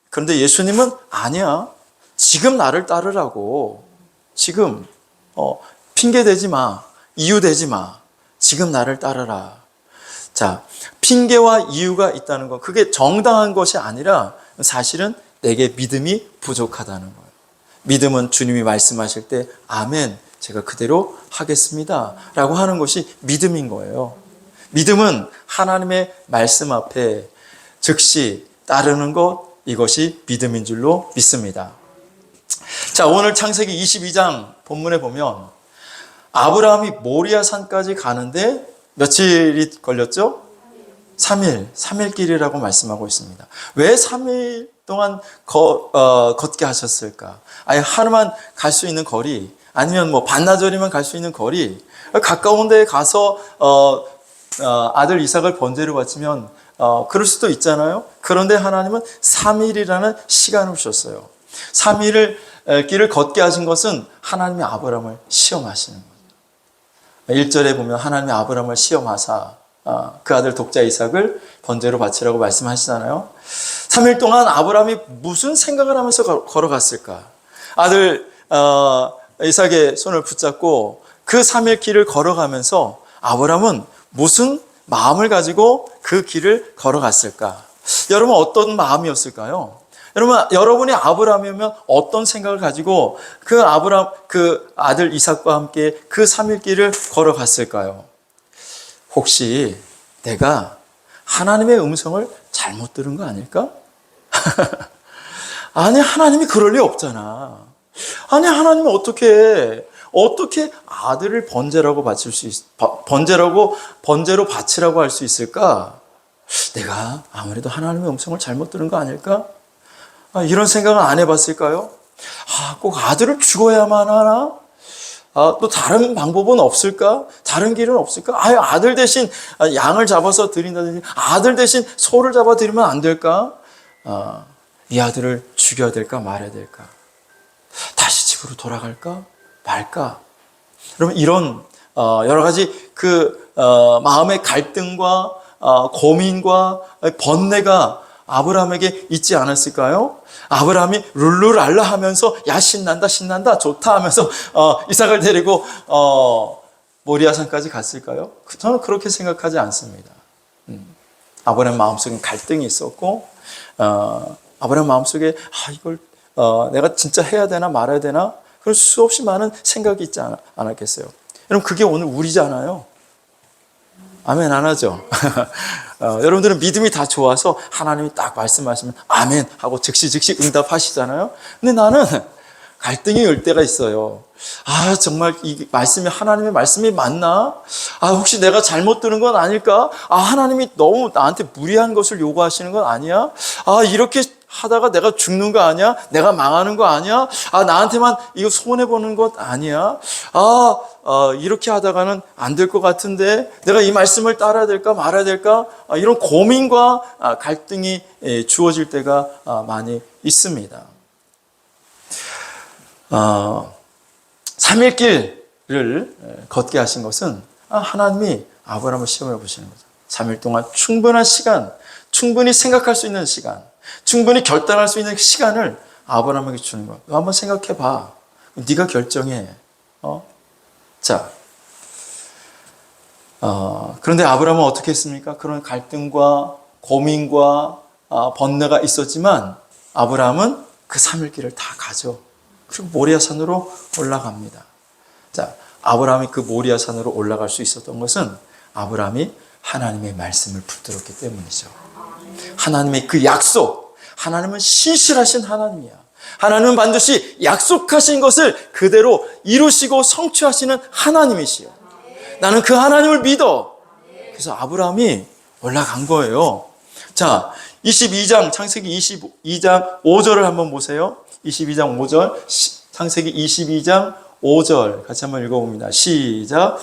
B: 그런데 예수님은 아니야. 지금 나를 따르라고. 지금. 핑계 대지 마. 이유 대지 마. 지금 나를 따르라. 자, 핑계와 이유가 있다는 건 그게 정당한 것이 아니라 사실은 내게 믿음이 부족하다는 거예요. 믿음은 주님이 말씀하실 때 아멘, 제가 그대로 하겠습니다 라고 하는 것이 믿음인 거예요. 믿음은 하나님의 말씀 앞에 즉시 따르는 것, 이것이 믿음인 줄로 믿습니다. 자, 오늘 창세기 22장 본문에 보면 아브라함이 모리아 산까지 가는데 며칠이 걸렸죠? 3일 길이라고 말씀하고 있습니다. 왜 3일 동안 걷게 하셨을까? 아예 하루만 갈 수 있는 거리, 아니면 뭐 반나절이면 갈 수 있는 거리, 가까운 데에 가서 아들 이삭을 번제로 바치면 그럴 수도 있잖아요. 그런데 하나님은 3일이라는 시간을 주셨어요. 3일을 길을 걷게 하신 것은 하나님이 아브라함을 시험하시는 거예요. 1절에 보면 하나님이 아브라함을 시험하사 그 아들 독자 이삭을 번제로 바치라고 말씀하시잖아요. 3일 동안 아브라함이 무슨 생각을 하면서 걸어갔을까? 아들 이삭의 손을 붙잡고 그 3일 길을 걸어가면서 아브라함은 무슨 마음을 가지고 그 길을 걸어갔을까? 여러분 어떤 마음이었을까요? 여러분이 아브라함이면 어떤 생각을 가지고 그 아들 이삭과 함께 그 3일 길을 걸어갔을까요? 혹시 내가 하나님의 음성을 잘못 들은 거 아닐까? 아니, 하나님이 그럴 리 없잖아. 아니, 하나님이 어떻게 아들을 번제로 바치라고 할 수 있을까? 내가 아무래도 하나님의 음성을 잘못 들은 거 아닐까? 이런 생각은 안 해봤을까요? 꼭 아들을 죽어야만 하나? 또 다른 방법은 없을까? 다른 길은 없을까? 아들 대신 양을 잡아서 드린다든지 아들 대신 소를 잡아 드리면 안 될까? 이 아들을 죽여야 될까 말아야 될까? 다시 집으로 돌아갈까? 말까? 여러분 이런 여러 가지 마음의 갈등과 고민과 번뇌가 아브라함에게 있지 않았을까요? 아브라함이 룰루랄라 하면서 야 신난다 좋다 하면서 이삭을 데리고 모리아산까지 갔을까요? 저는 그렇게 생각하지 않습니다. 아브라함 마음속에 갈등이 있었고 아브라함 마음속에 이걸 내가 진짜 해야 되나 말아야 되나 그런 수없이 많은 생각이 있지 않았겠어요? 여러분 그게 오늘 우리잖아요. 아멘 안 하죠? 여러분들은 믿음이 다 좋아서 하나님이 딱 말씀하시면 아멘 하고 즉시 응답하시잖아요. 근데 나는 갈등이 올 때가 있어요. 아, 정말 이 말씀이 하나님의 말씀이 맞나? 아, 혹시 내가 잘못 들은 건 아닐까? 아, 하나님이 너무 나한테 무리한 것을 요구하시는 건 아니야? 아, 이렇게 하다가 내가 죽는 거 아니야? 내가 망하는 거 아니야? 아, 나한테만 이거 손해보는 것 아니야? 이렇게 하다가는 안 될 것 같은데 내가 이 말씀을 따라야 될까 말아야 될까? 이런 고민과 갈등이 주어질 때가 많이 있습니다. 3일길을 걷게 하신 것은 하나님이 아브라함을 시험해 보시는 거죠. 3일 동안 충분한 시간, 충분히 생각할 수 있는 시간, 충분히 결단할 수 있는 시간을 아브라함에게 주는 거야. 너 한번 생각해 봐. 네가 결정해. 자, 그런데 아브라함은 어떻게 했습니까? 그런 갈등과 고민과 번뇌가 있었지만 아브라함은 그 3일길을 다 가죠. 그리고 모리아산으로 올라갑니다. 자, 아브라함이 그 모리아산으로 올라갈 수 있었던 것은 아브라함이 하나님의 말씀을 붙들었기 때문이죠. 하나님의 그 약속, 하나님은 신실하신 하나님이야. 하나님은 반드시 약속하신 것을 그대로 이루시고 성취하시는 하나님이시요. 나는 그 하나님을 믿어. 그래서 아브라함이 올라간 거예요. 자, 22장, 창세기 22장 5절을 한번 보세요. 22장 5절, 창세기 22장 5절 같이 한번 읽어봅니다. 시작.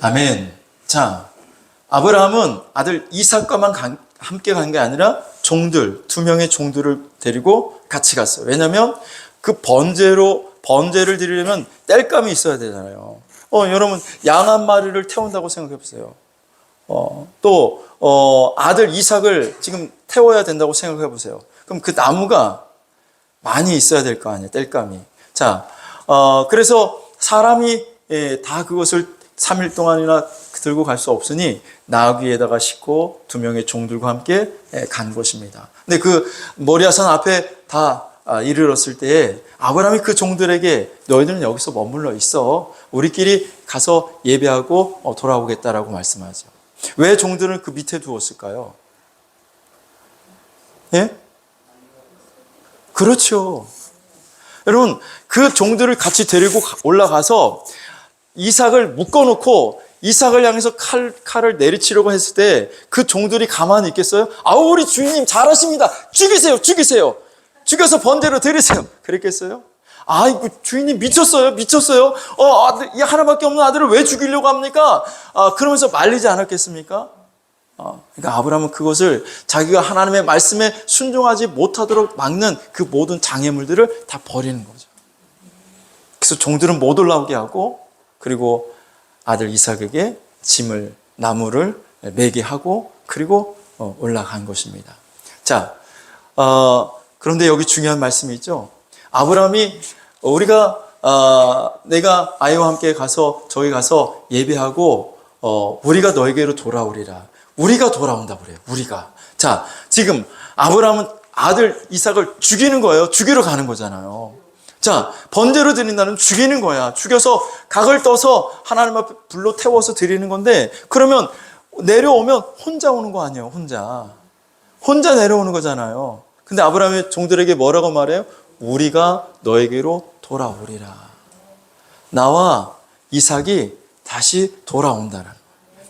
B: 아멘. 자, 아브라함은 아들 이삭과만 함께 간 게 아니라 종들, 2명의 종들을 데리고 같이 갔어요. 왜냐하면 그 번제를 드리려면 땔감이 있어야 되잖아요. 여러분, 양 한 마리를 태운다고 생각해 보세요. 아들 이삭을 지금 태워야 된다고 생각해 보세요. 그럼 그 나무가 많이 있어야 될 거 아니에요, 땔감이. 자, 그래서 사람이 다 그것을 3일 동안이나 들고 갈 수 없으니 나귀에다가 싣고 2명의 종들과 함께 간 것입니다. 근데 그 모리아산 앞에 다 이르렀을 때에 아브라함이 그 종들에게 너희들은 여기서 머물러 있어. 우리끼리 가서 예배하고 돌아오겠다라고 말씀하죠. 왜 종들은 그 밑에 두었을까요? 예? 그렇죠. 여러분, 그 종들을 같이 데리고 올라가서 이삭을 묶어놓고 이삭을 향해서 칼을 내리치려고 했을 때 그 종들이 가만히 있겠어요? 우리 주인님 잘하십니다. 죽이세요. 죽여서 번제로 드리세요. 그랬겠어요? 이거 주인님 미쳤어요. 이 하나밖에 없는 아들을 왜 죽이려고 합니까? 그러면서 말리지 않았겠습니까? 그러니까 아브라함은 그것을 자기가 하나님의 말씀에 순종하지 못하도록 막는 그 모든 장애물들을 다 버리는 거죠. 그래서 종들은 못 올라오게 하고, 그리고 아들 이삭에게 나무를 매게 하고, 그리고 올라간 것입니다. 자, 그런데 여기 중요한 말씀이 있죠. 아브라함이 내가 아이와 함께 저기 가서 예배하고 우리가 너에게로 돌아오리라. 우리가 돌아온다 그래요. 우리가. 자, 지금 아브라함은 아들 이삭을 죽이는 거예요. 죽이러 가는 거잖아요. 자, 번제로 드린다는 죽이는 거야. 죽여서 각을 떠서 하나님 앞에 불로 태워서 드리는 건데, 그러면 내려오면 혼자 오는 거 아니에요. 혼자 내려오는 거잖아요. 근데 아브라함의 종들에게 뭐라고 말해요? 우리가 너에게로 돌아오리라. 나와 이삭이 다시 돌아온다는 거예요.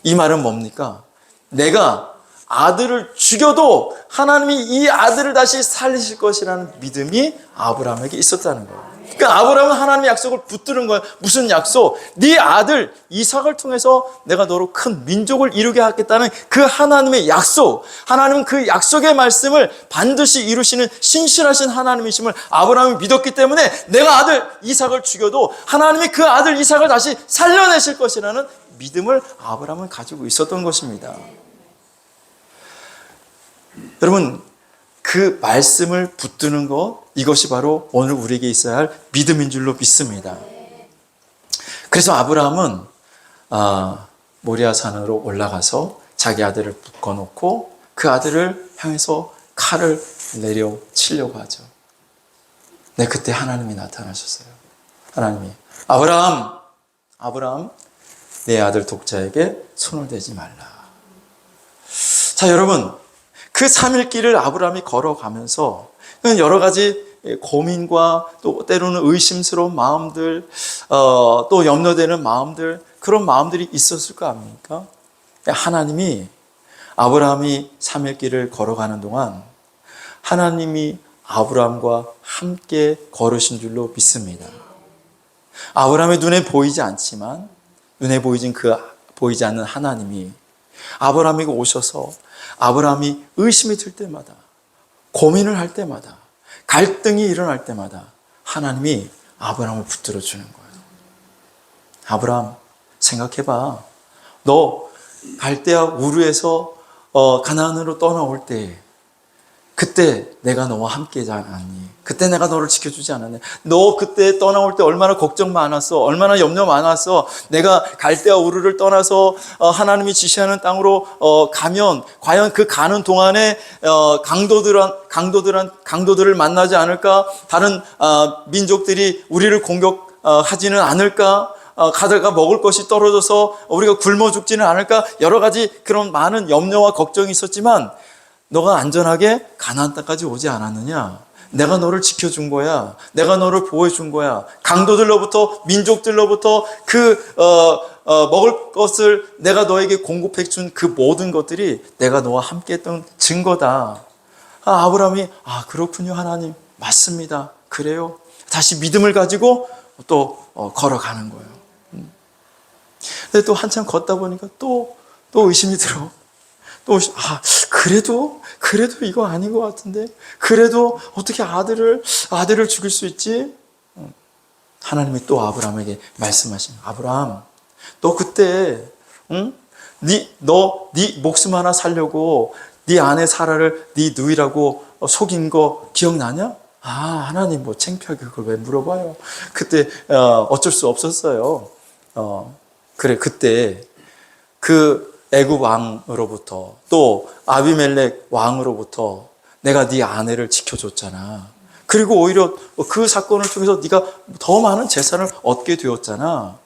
B: 이 말은 뭡니까? 내가 아들을 죽여도 하나님이 이 아들을 다시 살리실 것이라는 믿음이 아브라함에게 있었다는 거예요. 그러니까 아브라함은 하나님의 약속을 붙드는 거예요. 무슨 약속? 네 아들 이삭을 통해서 내가 너로 큰 민족을 이루게 하겠다는 그 하나님의 약속. 하나님은 그 약속의 말씀을 반드시 이루시는 신실하신 하나님이심을 아브라함이 믿었기 때문에 내가 아들 이삭을 죽여도 하나님이 그 아들 이삭을 다시 살려내실 것이라는 믿음을 아브라함은 가지고 있었던 것입니다. 여러분, 그 말씀을 붙드는 것, 이것이 바로 오늘 우리에게 있어야 할 믿음인 줄로 믿습니다. 그래서 아브라함은 모리아산으로 올라가서 자기 아들을 묶어놓고 그 아들을 향해서 칼을 내려치려고 하죠. 네, 그때 하나님이 나타나셨어요. 하나님이 아브라함, 내 아들 독자에게 손을 대지 말라. 자, 여러분, 그 3일 길을 아브라함이 걸어가면서 여러 가지 고민과 또 때로는 의심스러운 마음들, 또 염려되는 마음들, 그런 마음들이 있었을 거 아닙니까? 하나님이 아브라함이 3일 길을 걸어가는 동안 하나님이 아브라함과 함께 걸으신 줄로 믿습니다. 아브라함의 눈에 보이지 않지만 눈에 보이지 않는 하나님이 아브라함에게 오셔서 아브라함이 의심이 들 때마다, 고민을 할 때마다, 갈등이 일어날 때마다 하나님이 아브라함을 붙들어 주는 거예요. 아브라함, 생각해봐. 너 갈대아 우르에서 가나안으로 떠나올 때 그때 내가 너와 함께하지 않았니? 그때 내가 너를 지켜주지 않았니? 너 그때 떠나올 때 얼마나 걱정 많았어? 얼마나 염려 많았어? 내가 갈대아 우르를 떠나서 하나님이 지시하는 땅으로 가면 과연 그 가는 동안에 강도들을 만나지 않을까? 다른 민족들이 우리를 공격하지는 않을까? 가다가 먹을 것이 떨어져서 우리가 굶어 죽지는 않을까? 여러 가지 그런 많은 염려와 걱정이 있었지만 너가 안전하게 가나안 땅까지 오지 않았느냐? 내가 너를 지켜준 거야. 내가 너를 보호해 준 거야. 강도들로부터, 민족들로부터 먹을 것을 내가 너에게 공급해 준 그 모든 것들이 내가 너와 함께 했던 증거다. 아브라함이 그렇군요, 하나님. 맞습니다. 그래요. 다시 믿음을 가지고 또 걸어가는 거예요. 근데 또 한참 걷다 보니까 또 의심이 들어. 또 그래도 이거 아닌 것 같은데, 그래도 어떻게 아들을 죽일 수 있지? 하나님이 또 아브라함에게 말씀하십니다. 아브라함, 너 그때 네 목숨 하나 살려고 네 아내 사라를 네 누이라고 속인 거 기억나냐? 하나님 뭐 창피하게 그걸 왜 물어봐요? 그때 어쩔 수 없었어요. 그래, 그때 그 애굽 왕으로부터 또 아비멜렉 왕으로부터 내가 네 아내를 지켜줬잖아. 그리고 오히려 그 사건을 통해서 네가 더 많은 재산을 얻게 되었잖아.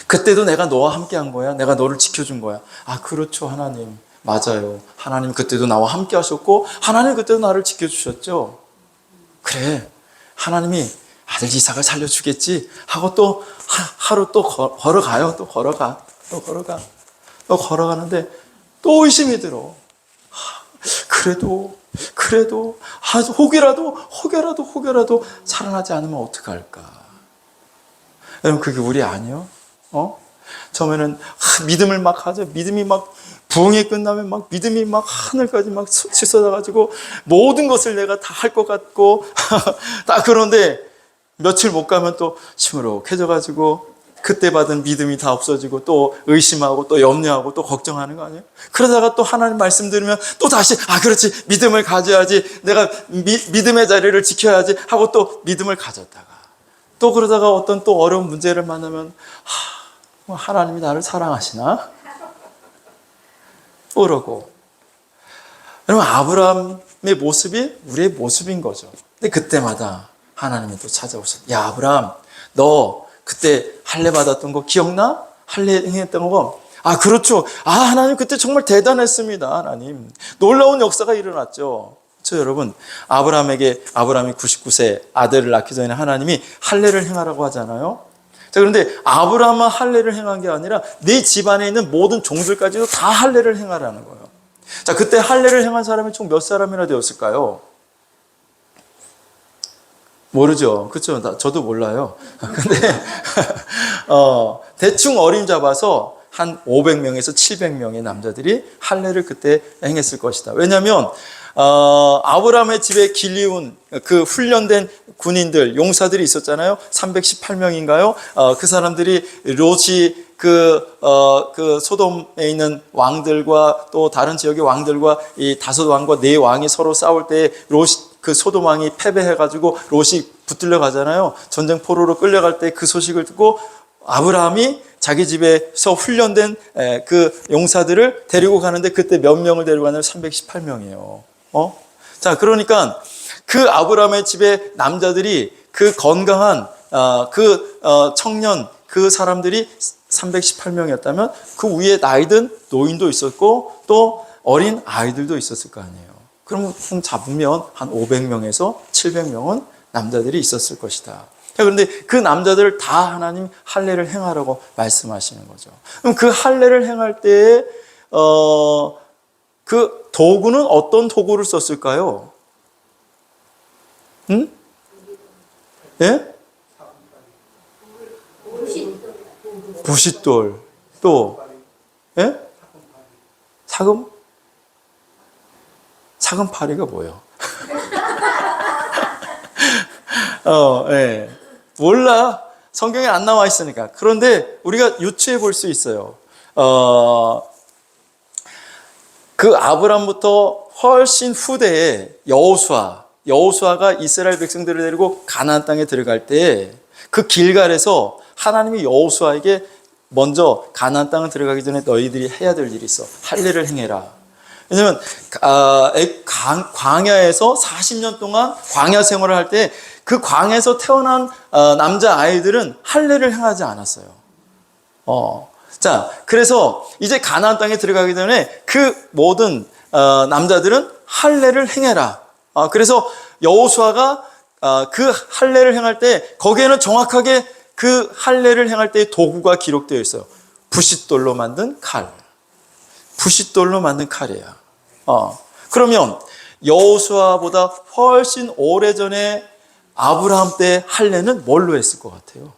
B: 그때도 내가 너와 함께 한 거야. 내가 너를 지켜준 거야. 그렇죠, 하나님. 맞아요. 하나님 그때도 나와 함께 하셨고 하나님 그때도 나를 지켜주셨죠. 그래, 하나님이 아들 이삭을 살려주겠지 하고 또 하루 또 걸어가요. 또 걸어가는데 또 의심이 들어. 그래도 혹여라도 살아나지 않으면 어떡할까? 여러분, 그게 우리 아니에요? 처음에는 믿음을 막 하죠. 믿음이 막 부흥이 끝나면 막 믿음이 막 하늘까지 막 치솟아가지고 모든 것을 내가 다 할 것 같고 딱 그런데 며칠 못 가면 또 시무룩해져가지고 그때 받은 믿음이 다 없어지고 또 의심하고 또 염려하고 또 걱정하는 거 아니에요? 그러다가 또 하나님 말씀 들으면 또 다시 그렇지, 믿음을 가져야지, 내가 믿음의 자리를 지켜야지 하고 또 믿음을 가졌다가 또 그러다가 어떤 또 어려운 문제를 만나면 하나님이 나를 사랑하시나? 그러고. 여러분, 아브라함의 모습이 우리의 모습인 거죠. 근데 그때마다 하나님이 또 찾아오셨어요. 야, 아브라함, 너 그때 할례 받았던 거 기억나? 할례 행했던 거? 그렇죠. 하나님 그때 정말 대단했습니다. 하나님. 놀라운 역사가 일어났죠. 그렇죠, 여러분. 아브라함이 99세 아들을 낳기 전에 하나님이 할례를 행하라고 하잖아요. 자, 그런데 아브라함만 할례를 행한 게 아니라 네 집안에 있는 모든 종들까지도 다 할례를 행하라는 거예요. 자, 그때 할례를 행한 사람이 총 몇 사람이나 되었을까요? 모르죠. 그렇죠. 저도 몰라요. 근데 대충 어림잡아서 한 500명에서 700명의 남자들이 할례를 그때 행했을 것이다. 왜냐하면 아브라함의 집에 길리운 그 훈련된 군인들, 용사들이 있었잖아요. 318명인가요? 그 사람들이 롯이 그 소돔에 있는 왕들과 또 다른 지역의 왕들과 이 5왕과 4왕이 서로 싸울 때 그 소돔 왕이 패배해가지고 롯이 붙들려 가잖아요. 전쟁 포로로 끌려갈 때 그 소식을 듣고 아브라함이 자기 집에서 훈련된 그 용사들을 데리고 가는데 그때 몇 명을 데리고 가냐면 318명이에요. 자, 그러니까 그 아브라함의 집에 남자들이 그 건강한 청년 그 사람들이 318명이었다면 그 위에 나이든 노인도 있었고 또 어린 아이들도 있었을 거 아니에요. 그러면 잡으면 한 500명에서 700명은 남자들이 있었을 것이다. 그런데 그 남자들을 다 하나님 할례를 행하라고 말씀하시는 거죠. 그럼 그 할례를 행할 때에 그 도구는 어떤 도구를 썼을까요? 응? 예? 부싯돌. 또 예? 사금파리가 뭐예요? 예. 몰라. 성경에 안 나와 있으니까. 그런데 우리가 유추해 볼 수 있어요. 그 아브람부터 훨씬 후대에 여호수아가 이스라엘 백성들을 데리고 가나안 땅에 들어갈 때 그 길갈에서 하나님이 여호수아에게 먼저 가나안 땅을 들어가기 전에 너희들이 해야 될 일이 있어. 할례를 행해라. 왜냐면 광야에서 40년 동안 광야 생활을 할 때 그 광야에서 태어난 남자 아이들은 할례를 행하지 않았어요. 자, 그래서 이제 가나안 땅에 들어가기 전에 그 모든 남자들은 할례를 행해라. 그래서 여호수아가 그 할례를 행할 때 거기에는 정확하게 그 할례를 행할 때의 도구가 기록되어 있어요. 부싯돌로 만든 칼. 부싯돌로 만든 칼이에요. 그러면 여호수아보다 훨씬 오래전에 아브라함 때 할례는 뭘로 했을 것 같아요?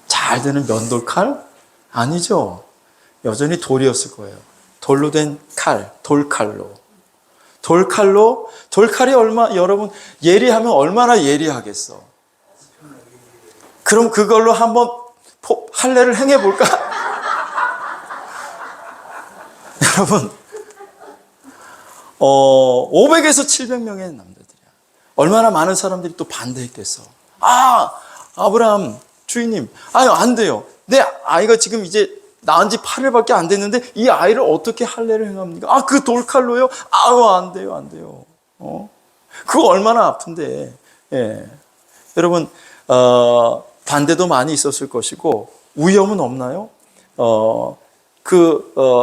B: 잘 되는 면돌칼? 아니죠. 여전히 돌이었을 거예요. 돌로 된 칼, 돌칼로. 돌칼이 여러분, 예리하면 얼마나 예리하겠어. 그럼 그걸로 한번 할례를 행해볼까? 여러분, 500에서 700명의 남자들이야. 얼마나 많은 사람들이 또 반대했겠어. 아브라함 주인님, 안 돼요. 내 아이가 지금 이제 낳은 지 8일밖에 안 됐는데 이 아이를 어떻게 할례를 행합니까? 그 돌칼로요? 안 돼요. 그거 얼마나 아픈데. 예. 여러분, 반대도 많이 있었을 것이고 위험은 없나요?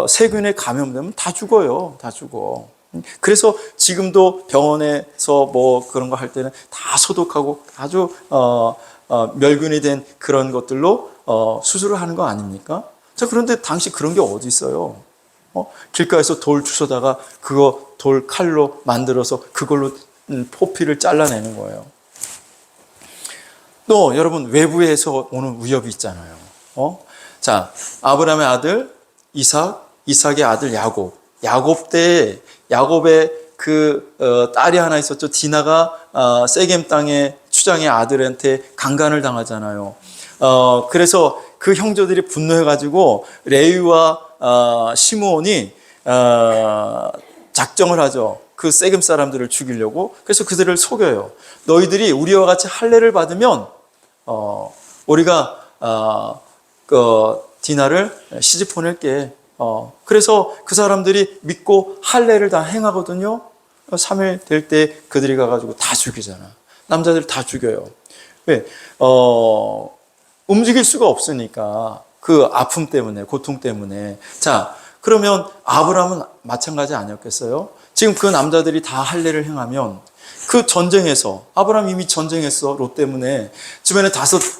B: 세균에 감염되면 다 죽어요. 다 죽어. 그래서 지금도 병원에서 뭐 그런 거 할 때는 다 소독하고 아주 멸균이 된 그런 것들로 수술을 하는 거 아닙니까? 자, 그런데 당시 그런 게 어디 있어요? 길가에서 돌 주워다가 그거 돌 칼로 만들어서 그걸로 포피를 잘라내는 거예요. 또 여러분, 외부에서 오는 위협이 있잖아요. 자, 아브라함의 아들 이삭의 아들 야곱 때 야곱의 딸이 하나 있었죠. 디나가 세겜 땅의 추장의 아들한테 강간을 당하잖아요. 그래서 그 형제들이 분노해가지고 레위와 시므온이 작정을 하죠. 그 세겜 사람들을 죽이려고. 그래서 그들을 속여요. 너희들이 우리와 같이 할례를 받으면 우리가 디나를 시집 보낼게. 그래서 그 사람들이 믿고 할례를 다 행하거든요. 3일 될 때 그들이 가가지고 다 죽이잖아. 남자들 다 죽여요. 왜? 움직일 수가 없으니까. 그 아픔 때문에, 고통 때문에. 자, 그러면 아브라함은 마찬가지 아니었겠어요? 지금 그 남자들이 다 할례를 행하면 그 전쟁에서, 아브라함 이미 전쟁했어. 롯 때문에. 주변에 5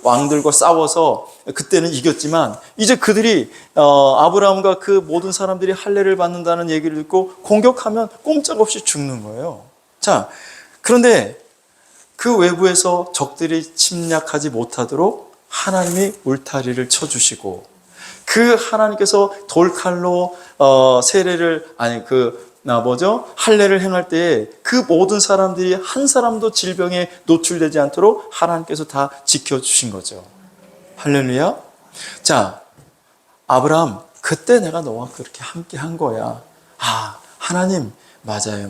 B: 왕들과 싸워서 그때는 이겼지만 이제 그들이 아브라함과 그 모든 사람들이 할례를 받는다는 얘기를 듣고 공격하면 꼼짝없이 죽는 거예요. 자, 그런데 그 외부에서 적들이 침략하지 못하도록 하나님이 울타리를 쳐주시고 그 하나님께서 돌칼로 할례를 행할 때 그 모든 사람들이 한 사람도 질병에 노출되지 않도록 하나님께서 다 지켜주신 거죠. 할렐루야. 자, 아브라함, 그때 내가 너와 그렇게 함께 한 거야. 하나님, 맞아요.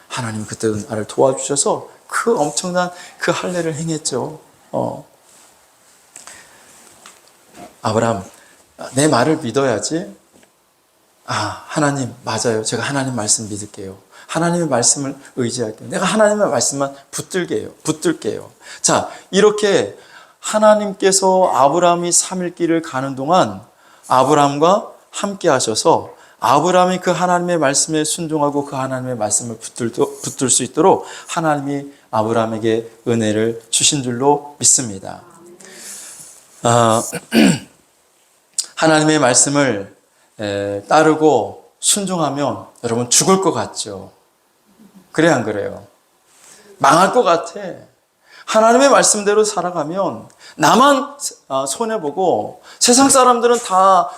B: 하나님 그때 나를 도와주셔서 그 엄청난 그 할례를 행했죠. 아브라함, 내 말을 믿어야지. 하나님, 맞아요. 제가 하나님 말씀 믿을게요. 하나님의 말씀을 의지할게요. 내가 하나님의 말씀만 붙들게요. 자, 이렇게 하나님께서 아브라함이 3일길을 가는 동안 아브라함과 함께 하셔서 아브라함이 그 하나님의 말씀에 순종하고 그 하나님의 말씀을 붙들 수 있도록 하나님이 아브라함에게 은혜를 주신 줄로 믿습니다. 하나님의 말씀을 따르고 순종하면 여러분 죽을 것 같죠? 그래 안 그래요? 망할 것 같아. 하나님의 말씀대로 살아가면 나만 손해보고 세상 사람들은 다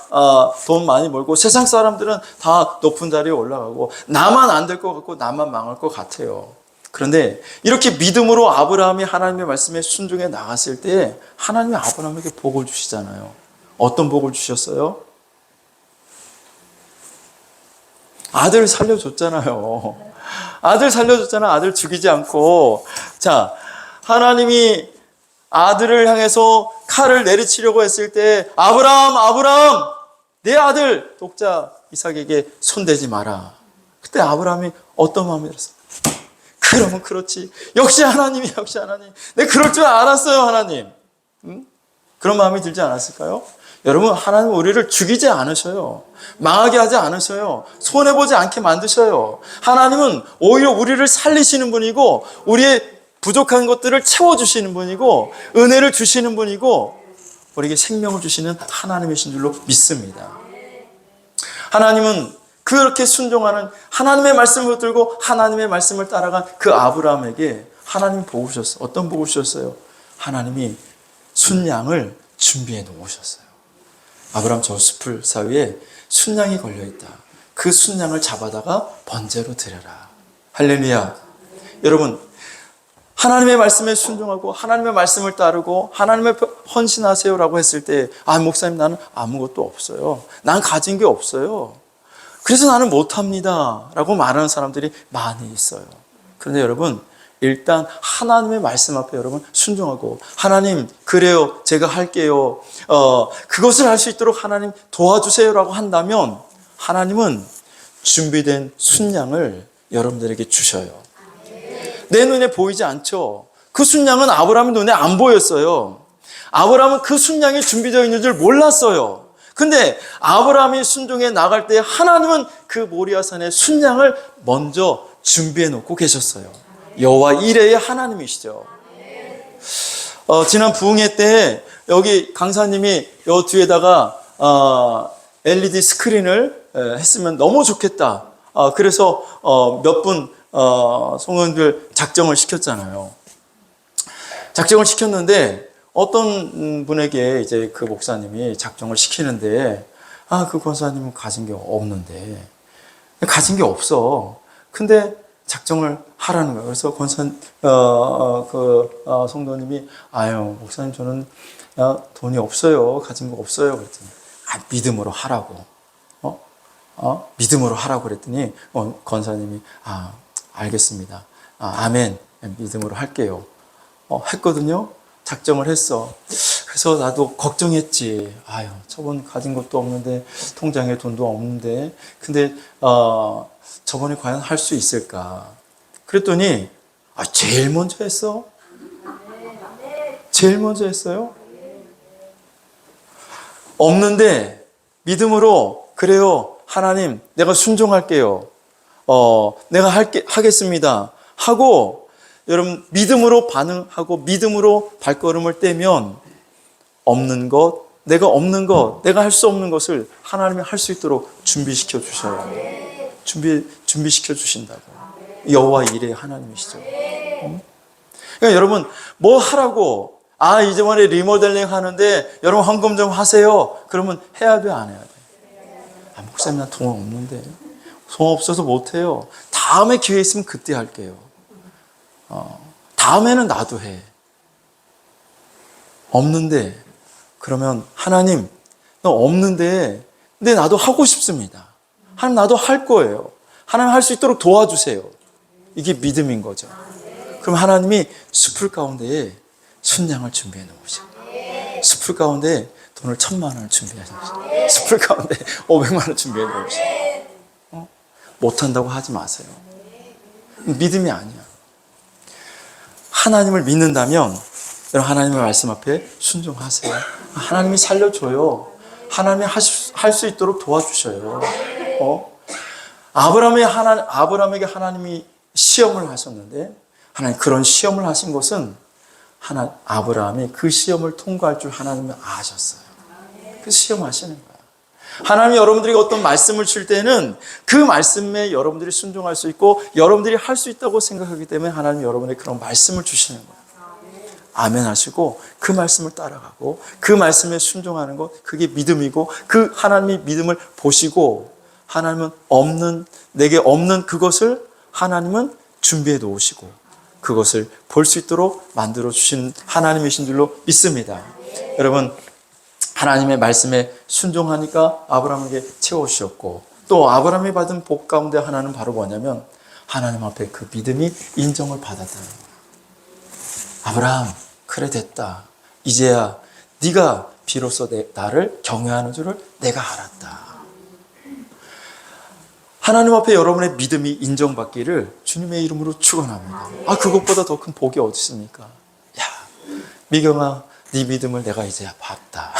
B: 돈 많이 벌고 세상 사람들은 다 높은 자리에 올라가고 나만 안 될 것 같고 나만 망할 것 같아요. 그런데 이렇게 믿음으로 아브라함이 하나님의 말씀에 순종해 나갔을 때 하나님이 아브라함에게 복을 주시잖아요. 어떤 복을 주셨어요? 아들 살려줬잖아요. 아들 살려줬잖아. 아들 죽이지 않고. 자, 하나님이 아들을 향해서 칼을 내리치려고 했을 때 아브라함, 아브라함, 내 아들 독자 이삭에게 손대지 마라. 그때 아브라함이 어떤 마음이 들었어요? 그러면 그렇지. 역시 하나님이, 역시 하나님. 내가 그럴 줄 알았어요, 하나님. 응? 그런 마음이 들지 않았을까요? 여러분, 하나님은 우리를 죽이지 않으셔요. 망하게 하지 않으셔요. 손해보지 않게 만드셔요. 하나님은 오히려 우리를 살리시는 분이고 우리의 부족한 것들을 채워주시는 분이고 은혜를 주시는 분이고 우리에게 생명을 주시는 하나님이신 줄로 믿습니다. 하나님은 그렇게 순종하는 하나님의 말씀을 붙들고 하나님의 말씀을 따라간 그 아브라함에게 하나님이 복을 주셨어요. 어떤 복을 주셨어요? 하나님이 순양을 준비해 놓으셨어요. 아브라함 저 숲을 사이에 순양이 걸려있다. 그 순양을 잡아다가 번제로 드려라. 할렐루야. 여러분, 하나님의 말씀에 순종하고 하나님의 말씀을 따르고 하나님의 헌신하세요라고 했을 때 목사님 나는 아무것도 없어요. 난 가진 게 없어요. 그래서 나는 못합니다 라고 말하는 사람들이 많이 있어요. 그런데 여러분, 일단 하나님의 말씀 앞에 여러분 순종하고 하나님 그래요 제가 할게요 그것을 할 수 있도록 하나님 도와주세요라고 한다면 하나님은 준비된 순양을 여러분들에게 주셔요. 내 눈에 보이지 않죠. 그 순양은 아브라함의 눈에 안 보였어요. 아브라함은 그 순양이 준비되어 있는 줄 몰랐어요. 근데 아브라함이 순종해 나갈 때 하나님은 그 모리아산의 순양을 먼저 준비해 놓고 계셨어요. 여호와 이레의 하나님이시죠. 지난 부흥회 때 여기 강사님이 요 뒤에다가 LED 스크린을 했으면 너무 좋겠다. 그래서 몇 분 성도님들 작정을 시켰잖아요. 작정을 시켰는데 어떤 분에게 이제 그 목사님이 작정을 시키는데 그 권사님은 가진 게 없는데 가진 게 없어. 근데 작정을 하라는 거예요. 그래서 성도님이 목사님 저는 돈이 없어요. 가진 거 없어요. 그랬더니 믿음으로 하라고. 믿음으로 하라고 그랬더니 권사님이 알겠습니다. 아멘. 믿음으로 할게요. 했거든요. 작정을 했어. 그래서 나도 걱정했지. 저번 가진 것도 없는데 통장에 돈도 없는데 근데 저번에 과연 할 수 있을까? 그랬더니 제일 먼저 했어. 제일 먼저 했어요. 없는데 믿음으로 그래요. 하나님 내가 순종할게요. 내가 하겠습니다. 하고 여러분 믿음으로 반응하고 믿음으로 발걸음을 떼면 없는 것, 내가 없는 것, 내가 할 수 없는 것을 하나님이 할 수 있도록 준비시켜 주셔요. 준비시켜 주신다고. 여호와 이레의 하나님이시죠. 그러니까 여러분 뭐 하라고 이번에 리모델링 하는데 여러분 헌금 좀 하세요. 그러면 해야 돼, 안 해야 돼? 목사님 나 돈 없는데 돈 없어서 못 해요. 다음에 기회 있으면 그때 할게요. 다음에는 나도 해. 없는데 그러면 하나님 너 없는데 근데 나도 하고 싶습니다. 하나님 나도 할 거예요. 하나님 할 수 있도록 도와주세요. 이게 믿음인 거죠. 그럼 하나님이 숲을 가운데에 순양을 준비해 놓으셔. 숲을 가운데 돈을 1,000만 원을 준비해 놓으셔. 숲을 가운데 500만 원을 준비해 놓으셔. 못한다고 하지 마세요. 믿음이 아니야. 하나님을 믿는다면 여러분 하나님의 말씀 앞에 순종하세요. 하나님이 살려줘요. 하나님이 할 수 있도록 도와주셔요. 아브라함에게 하나님이 시험을 하셨는데 하나님 그런 시험을 하신 것은 아브라함이 그 시험을 통과할 줄 하나님은 아셨어요. 그 시험 하시는 거예요. 하나님이 여러분들에게 어떤 말씀을 줄 때는 그 말씀에 여러분들이 순종할 수 있고 여러분들이 할 수 있다고 생각하기 때문에 하나님이 여러분에게 그런 말씀을 주시는 거예요. 아멘 하시고 그 말씀을 따라가고 그 말씀에 순종하는 것, 그게 믿음이고 그 하나님의 믿음을 보시고 하나님은 내게 없는 그것을 하나님은 준비해 놓으시고 그것을 볼 수 있도록 만들어 주신 하나님이신 줄로 믿습니다. 여러분 하나님의 말씀에 순종하니까 아브라함에게 채워주셨고 또 아브라함이 받은 복 가운데 하나는 바로 뭐냐면 하나님 앞에 그 믿음이 인정을 받았다는 거예요. 아브라함 그래 됐다. 이제야 네가 비로소 나를 경외하는 줄을 내가 알았다. 하나님 앞에 여러분의 믿음이 인정받기를 주님의 이름으로 축원합니다. 그것보다 더 큰 복이 어디 있습니까? 야, 미경아, 네 믿음을 내가 이제야 봤다.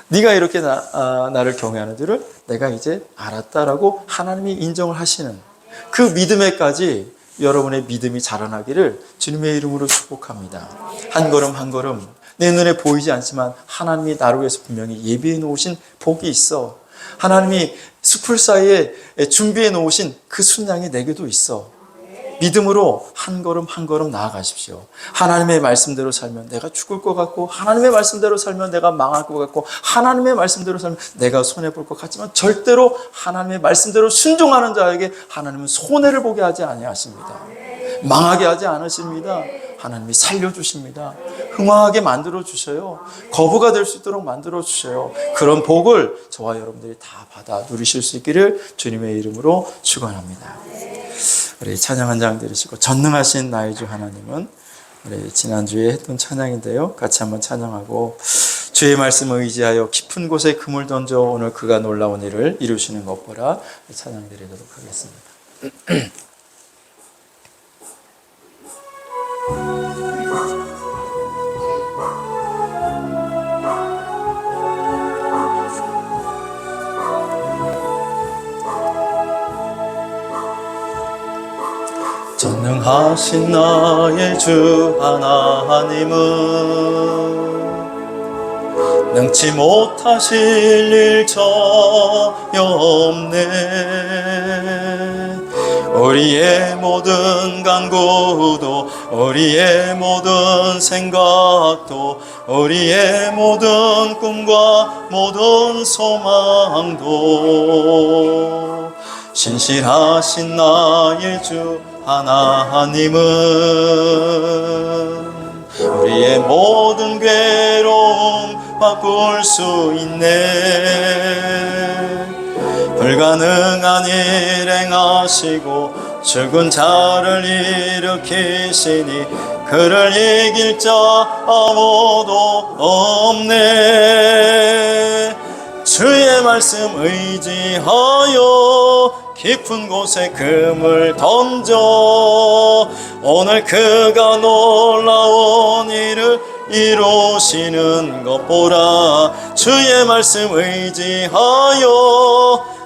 B: 네가 이렇게 나를 경외하는 줄을 내가 이제 알았다라고 하나님이 인정을 하시는 그 믿음에까지 여러분의 믿음이 자라나기를 주님의 이름으로 축복합니다. 한 걸음 한 걸음 내 눈에 보이지 않지만 하나님이 나를 위해서 분명히 예비해 놓으신 복이 있어. 하나님이 숲을 사이에 준비해 놓으신 그 순양이 내게도 있어. 믿음으로 한 걸음 한 걸음 나아가십시오. 하나님의 말씀대로 살면 내가 죽을 것 같고 하나님의 말씀대로 살면 내가 망할 것 같고 하나님의 말씀대로 살면 내가 손해볼 것 같지만 절대로 하나님의 말씀대로 순종하는 자에게 하나님은 손해를 보게 하지 아니하십니다. 망하게 하지 않으십니다. 하나님이 살려주십니다. 흥황하게 만들어주셔요. 거부가 될 수 있도록 만들어주셔요. 그런 복을 저와 여러분들이 다 받아 누리실 수 있기를 주님의 이름으로 축원합니다. 우리 찬양 한 장 들으시고 전능하신 나의 주 하나님은 우리 지난주에 했던 찬양인데요. 같이 한번 찬양하고 주의 말씀을 의지하여 깊은 곳에 금을 던져 오늘 그가 놀라운 일을 이루시는 것 보라 찬양 드리도록 하겠습니다. 전능하신 나의 주 하나님은 능치 못하실 일 전혀 없네. 우리의 모든 간구도 우리의 모든 생각도 우리의 모든 꿈과 모든 소망도 신실하신 나의 주 하나님은 우리의 모든 괴로움 바꿀 수 있네. 불가능한 일 행하시고 죽은 자를 일으키시니 그를 이길 자 아무도 없네. 주의 말씀 의지하여 깊은 곳에 금을 던져 오늘 그가 놀라운 일을 이루시는 것 보라. 주의 말씀 의지하여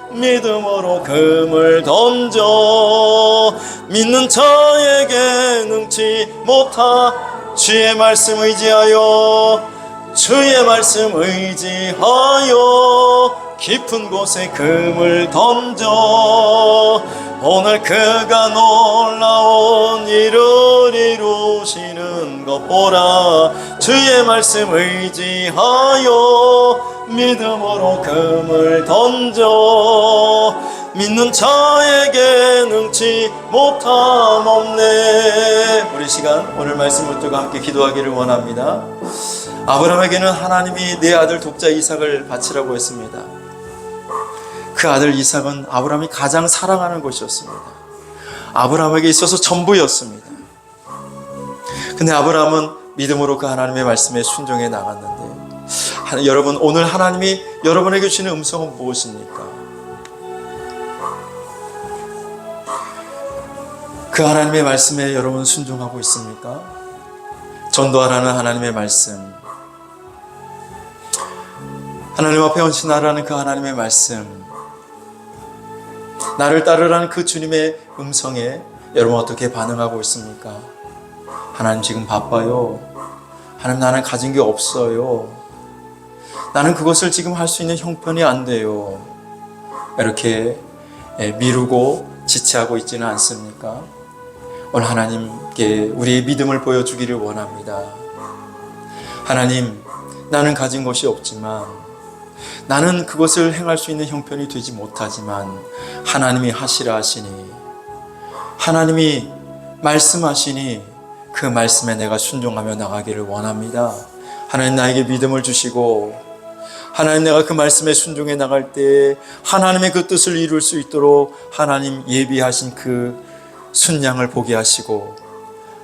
B: 믿음으로 금을 던져 믿는 자에게 능치 못하. 주의 말씀 의지하여 주의 말씀 의지하여 깊은 곳에 금을 던져 오늘 그가 놀라운 일을 이루시는 것 보라. 주의 말씀 의지하여 믿음으로 금을 던져 믿는 자에게 능치 못함 없네. 우리 시간 오늘 말씀을 두고 함께 기도하기를 원합니다. 아브라함에게는 하나님이 내 아들 독자 이삭을 바치라고 했습니다. 그 아들 이삭은 아브라함이 가장 사랑하는 것이었습니다. 아브라함에게 있어서 전부였습니다. 근데 아브라함은 믿음으로 그 하나님의 말씀에 순종해 나갔는데 여러분 오늘 하나님이 여러분에게 주시는 음성은 무엇입니까? 그 하나님의 말씀에 여러분 순종하고 있습니까? 전도하라는 하나님의 말씀, 하나님 앞에 헌신하라는 그 하나님의 말씀, 나를 따르라는 그 주님의 음성에 여러분 어떻게 반응하고 있습니까? 하나님 지금 바빠요. 하나님 나는 가진 게 없어요. 나는 그것을 지금 할 수 있는 형편이 안 돼요. 이렇게 미루고 지체하고 있지는 않습니까? 오늘 하나님께 우리의 믿음을 보여주기를 원합니다. 하나님, 나는 가진 것이 없지만, 나는 그것을 행할 수 있는 형편이 되지 못하지만 하나님이 하시라 하시니, 하나님이 말씀하시니 그 말씀에 내가 순종하며 나가기를 원합니다. 하나님 나에게 믿음을 주시고, 하나님 내가 그 말씀에 순종해 나갈 때 하나님의 그 뜻을 이룰 수 있도록 하나님 예비하신 그 순양을 보게 하시고,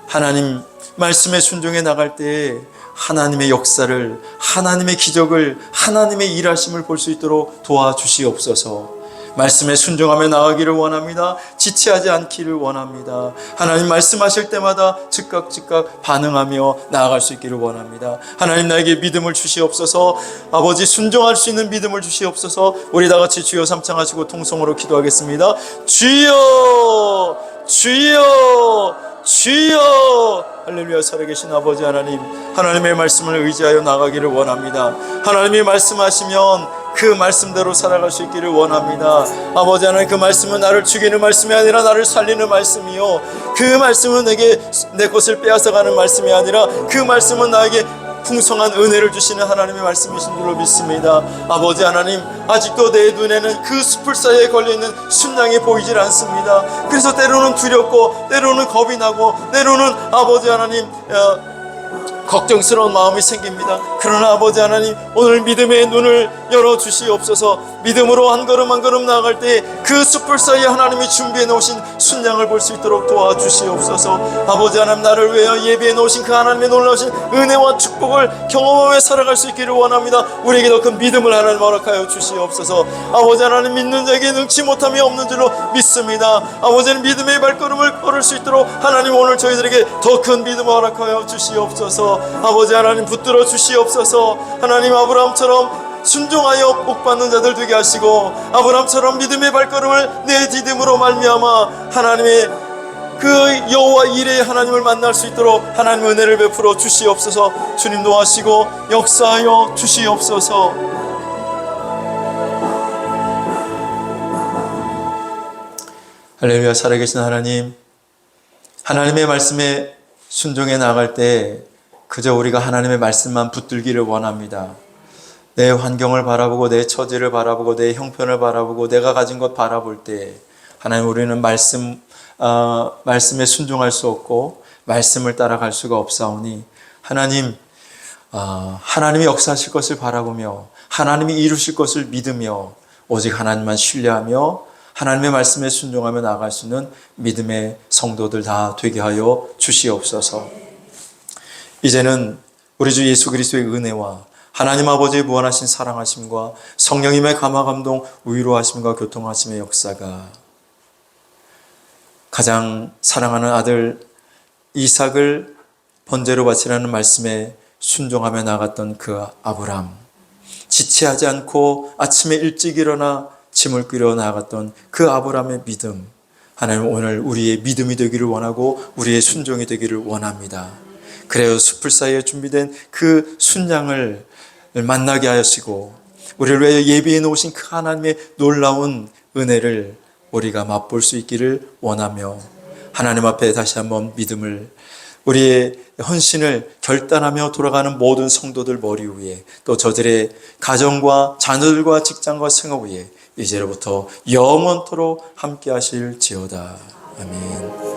B: 하나님 말씀에 순종해 나갈 때 하나님의 역사를, 하나님의 기적을, 하나님의 일하심을 볼 수 있도록 도와주시옵소서. 말씀에 순종하며 나가기를 원합니다. 지체하지 않기를 원합니다. 하나님 말씀하실 때마다 즉각 반응하며 나아갈 수 있기를 원합니다. 하나님 나에게 믿음을 주시옵소서. 아버지 순종할 수 있는 믿음을 주시옵소서. 우리 다 같이 주여 삼창하시고 통성으로 기도하겠습니다. 주여, 주여, 주여. 할렐루야. 살아계신 아버지 하나님, 하나님의 말씀을 의지하여 나가기를 원합니다. 하나님이 말씀하시면 그 말씀대로 살아갈 수 있기를 원합니다. 아버지 하나님, 그 말씀은 나를 죽이는 말씀이 아니라 나를 살리는 말씀이요, 그 말씀은 내 것을 빼앗아가는 말씀이 아니라 그 말씀은 나에게 풍성한 은혜를 주시는 하나님의 말씀이신 줄로 믿습니다. 아버지 하나님, 아직도 내 눈에는 그 숲을 사이에 걸려있는 순양이 보이질 않습니다. 그래서 때로는 두렵고, 때로는 겁이 나고, 때로는 아버지 하나님 걱정스러운 마음이 생깁니다. 그러나 아버지 하나님, 오늘 믿음의 눈을 열어주시옵소서. 믿음으로 한 걸음 한 걸음 나아갈 때 그 숯불 사이에 하나님이 준비해 놓으신 순양을 볼 수 있도록 도와주시옵소서. 아버지 하나님, 나를 위하여 예비해 놓으신 그 하나님의 놀라우신 은혜와 축복을 경험하며 살아갈 수 있기를 원합니다. 우리에게 더 큰 믿음을 하나님 허락하여 주시옵소서. 아버지 하나님, 믿는 자에게 능치 못함이 없는 줄로 믿습니다. 아버지는 믿음의 발걸음을 걸을 수 있도록 하나님 오늘 저희들에게 더 큰 믿음을 허락하여 주시옵소서. 아버지 하나님, 붙들어 주시옵소서. 하나님, 아브라함처럼 순종하여 복받는 자들 되게 하시고, 아브라함처럼 믿음의 발걸음을 내디딤으로 말미암아 하나님의 그 여호와 이레의 하나님을 만날 수 있도록 하나님 은혜를 베풀어 주시옵소서. 주님 도와시고 역사하여 주시옵소서. 할렐루야. 살아계신 하나님, 하나님의 말씀에 순종해 나갈 때 그저 우리가 하나님의 말씀만 붙들기를 원합니다. 내 환경을 바라보고, 내 처지를 바라보고, 내 형편을 바라보고, 내가 가진 것 바라볼 때 하나님, 우리는 말씀에 순종할 수 없고 말씀을 따라갈 수가 없사오니, 하나님, 하나님이 역사하실 것을 바라보며 하나님이 이루실 것을 믿으며 오직 하나님만 신뢰하며 하나님의 말씀에 순종하며 나아갈 수 있는 믿음의 성도들 다 되게 하여 주시옵소서. 이제는 우리 주 예수 그리스도의 은혜와 하나님 아버지의 무한하신 사랑하심과 성령님의 감화감동, 위로하심과 교통하심의 역사가, 가장 사랑하는 아들 이삭을 번제로 바치라는 말씀에 순종하며 나갔던 그 아브람, 지체하지 않고 아침에 일찍 일어나 짐을 끌어 나갔던 그 아브람의 믿음, 하나님 오늘 우리의 믿음이 되기를 원하고 우리의 순종이 되기를 원합니다. 그래요, 숲을 사이에 준비된 그 순양을 만나게 하시고 우리를 위해 예비해 놓으신 그 하나님의 놀라운 은혜를 우리가 맛볼 수 있기를 원하며, 하나님 앞에 다시 한번 믿음을, 우리의 헌신을 결단하며 돌아가는 모든 성도들 머리 위에, 또 저들의 가정과 자녀들과 직장과 생업 위에 이제로부터 영원토록 함께 하실지어다. 아멘.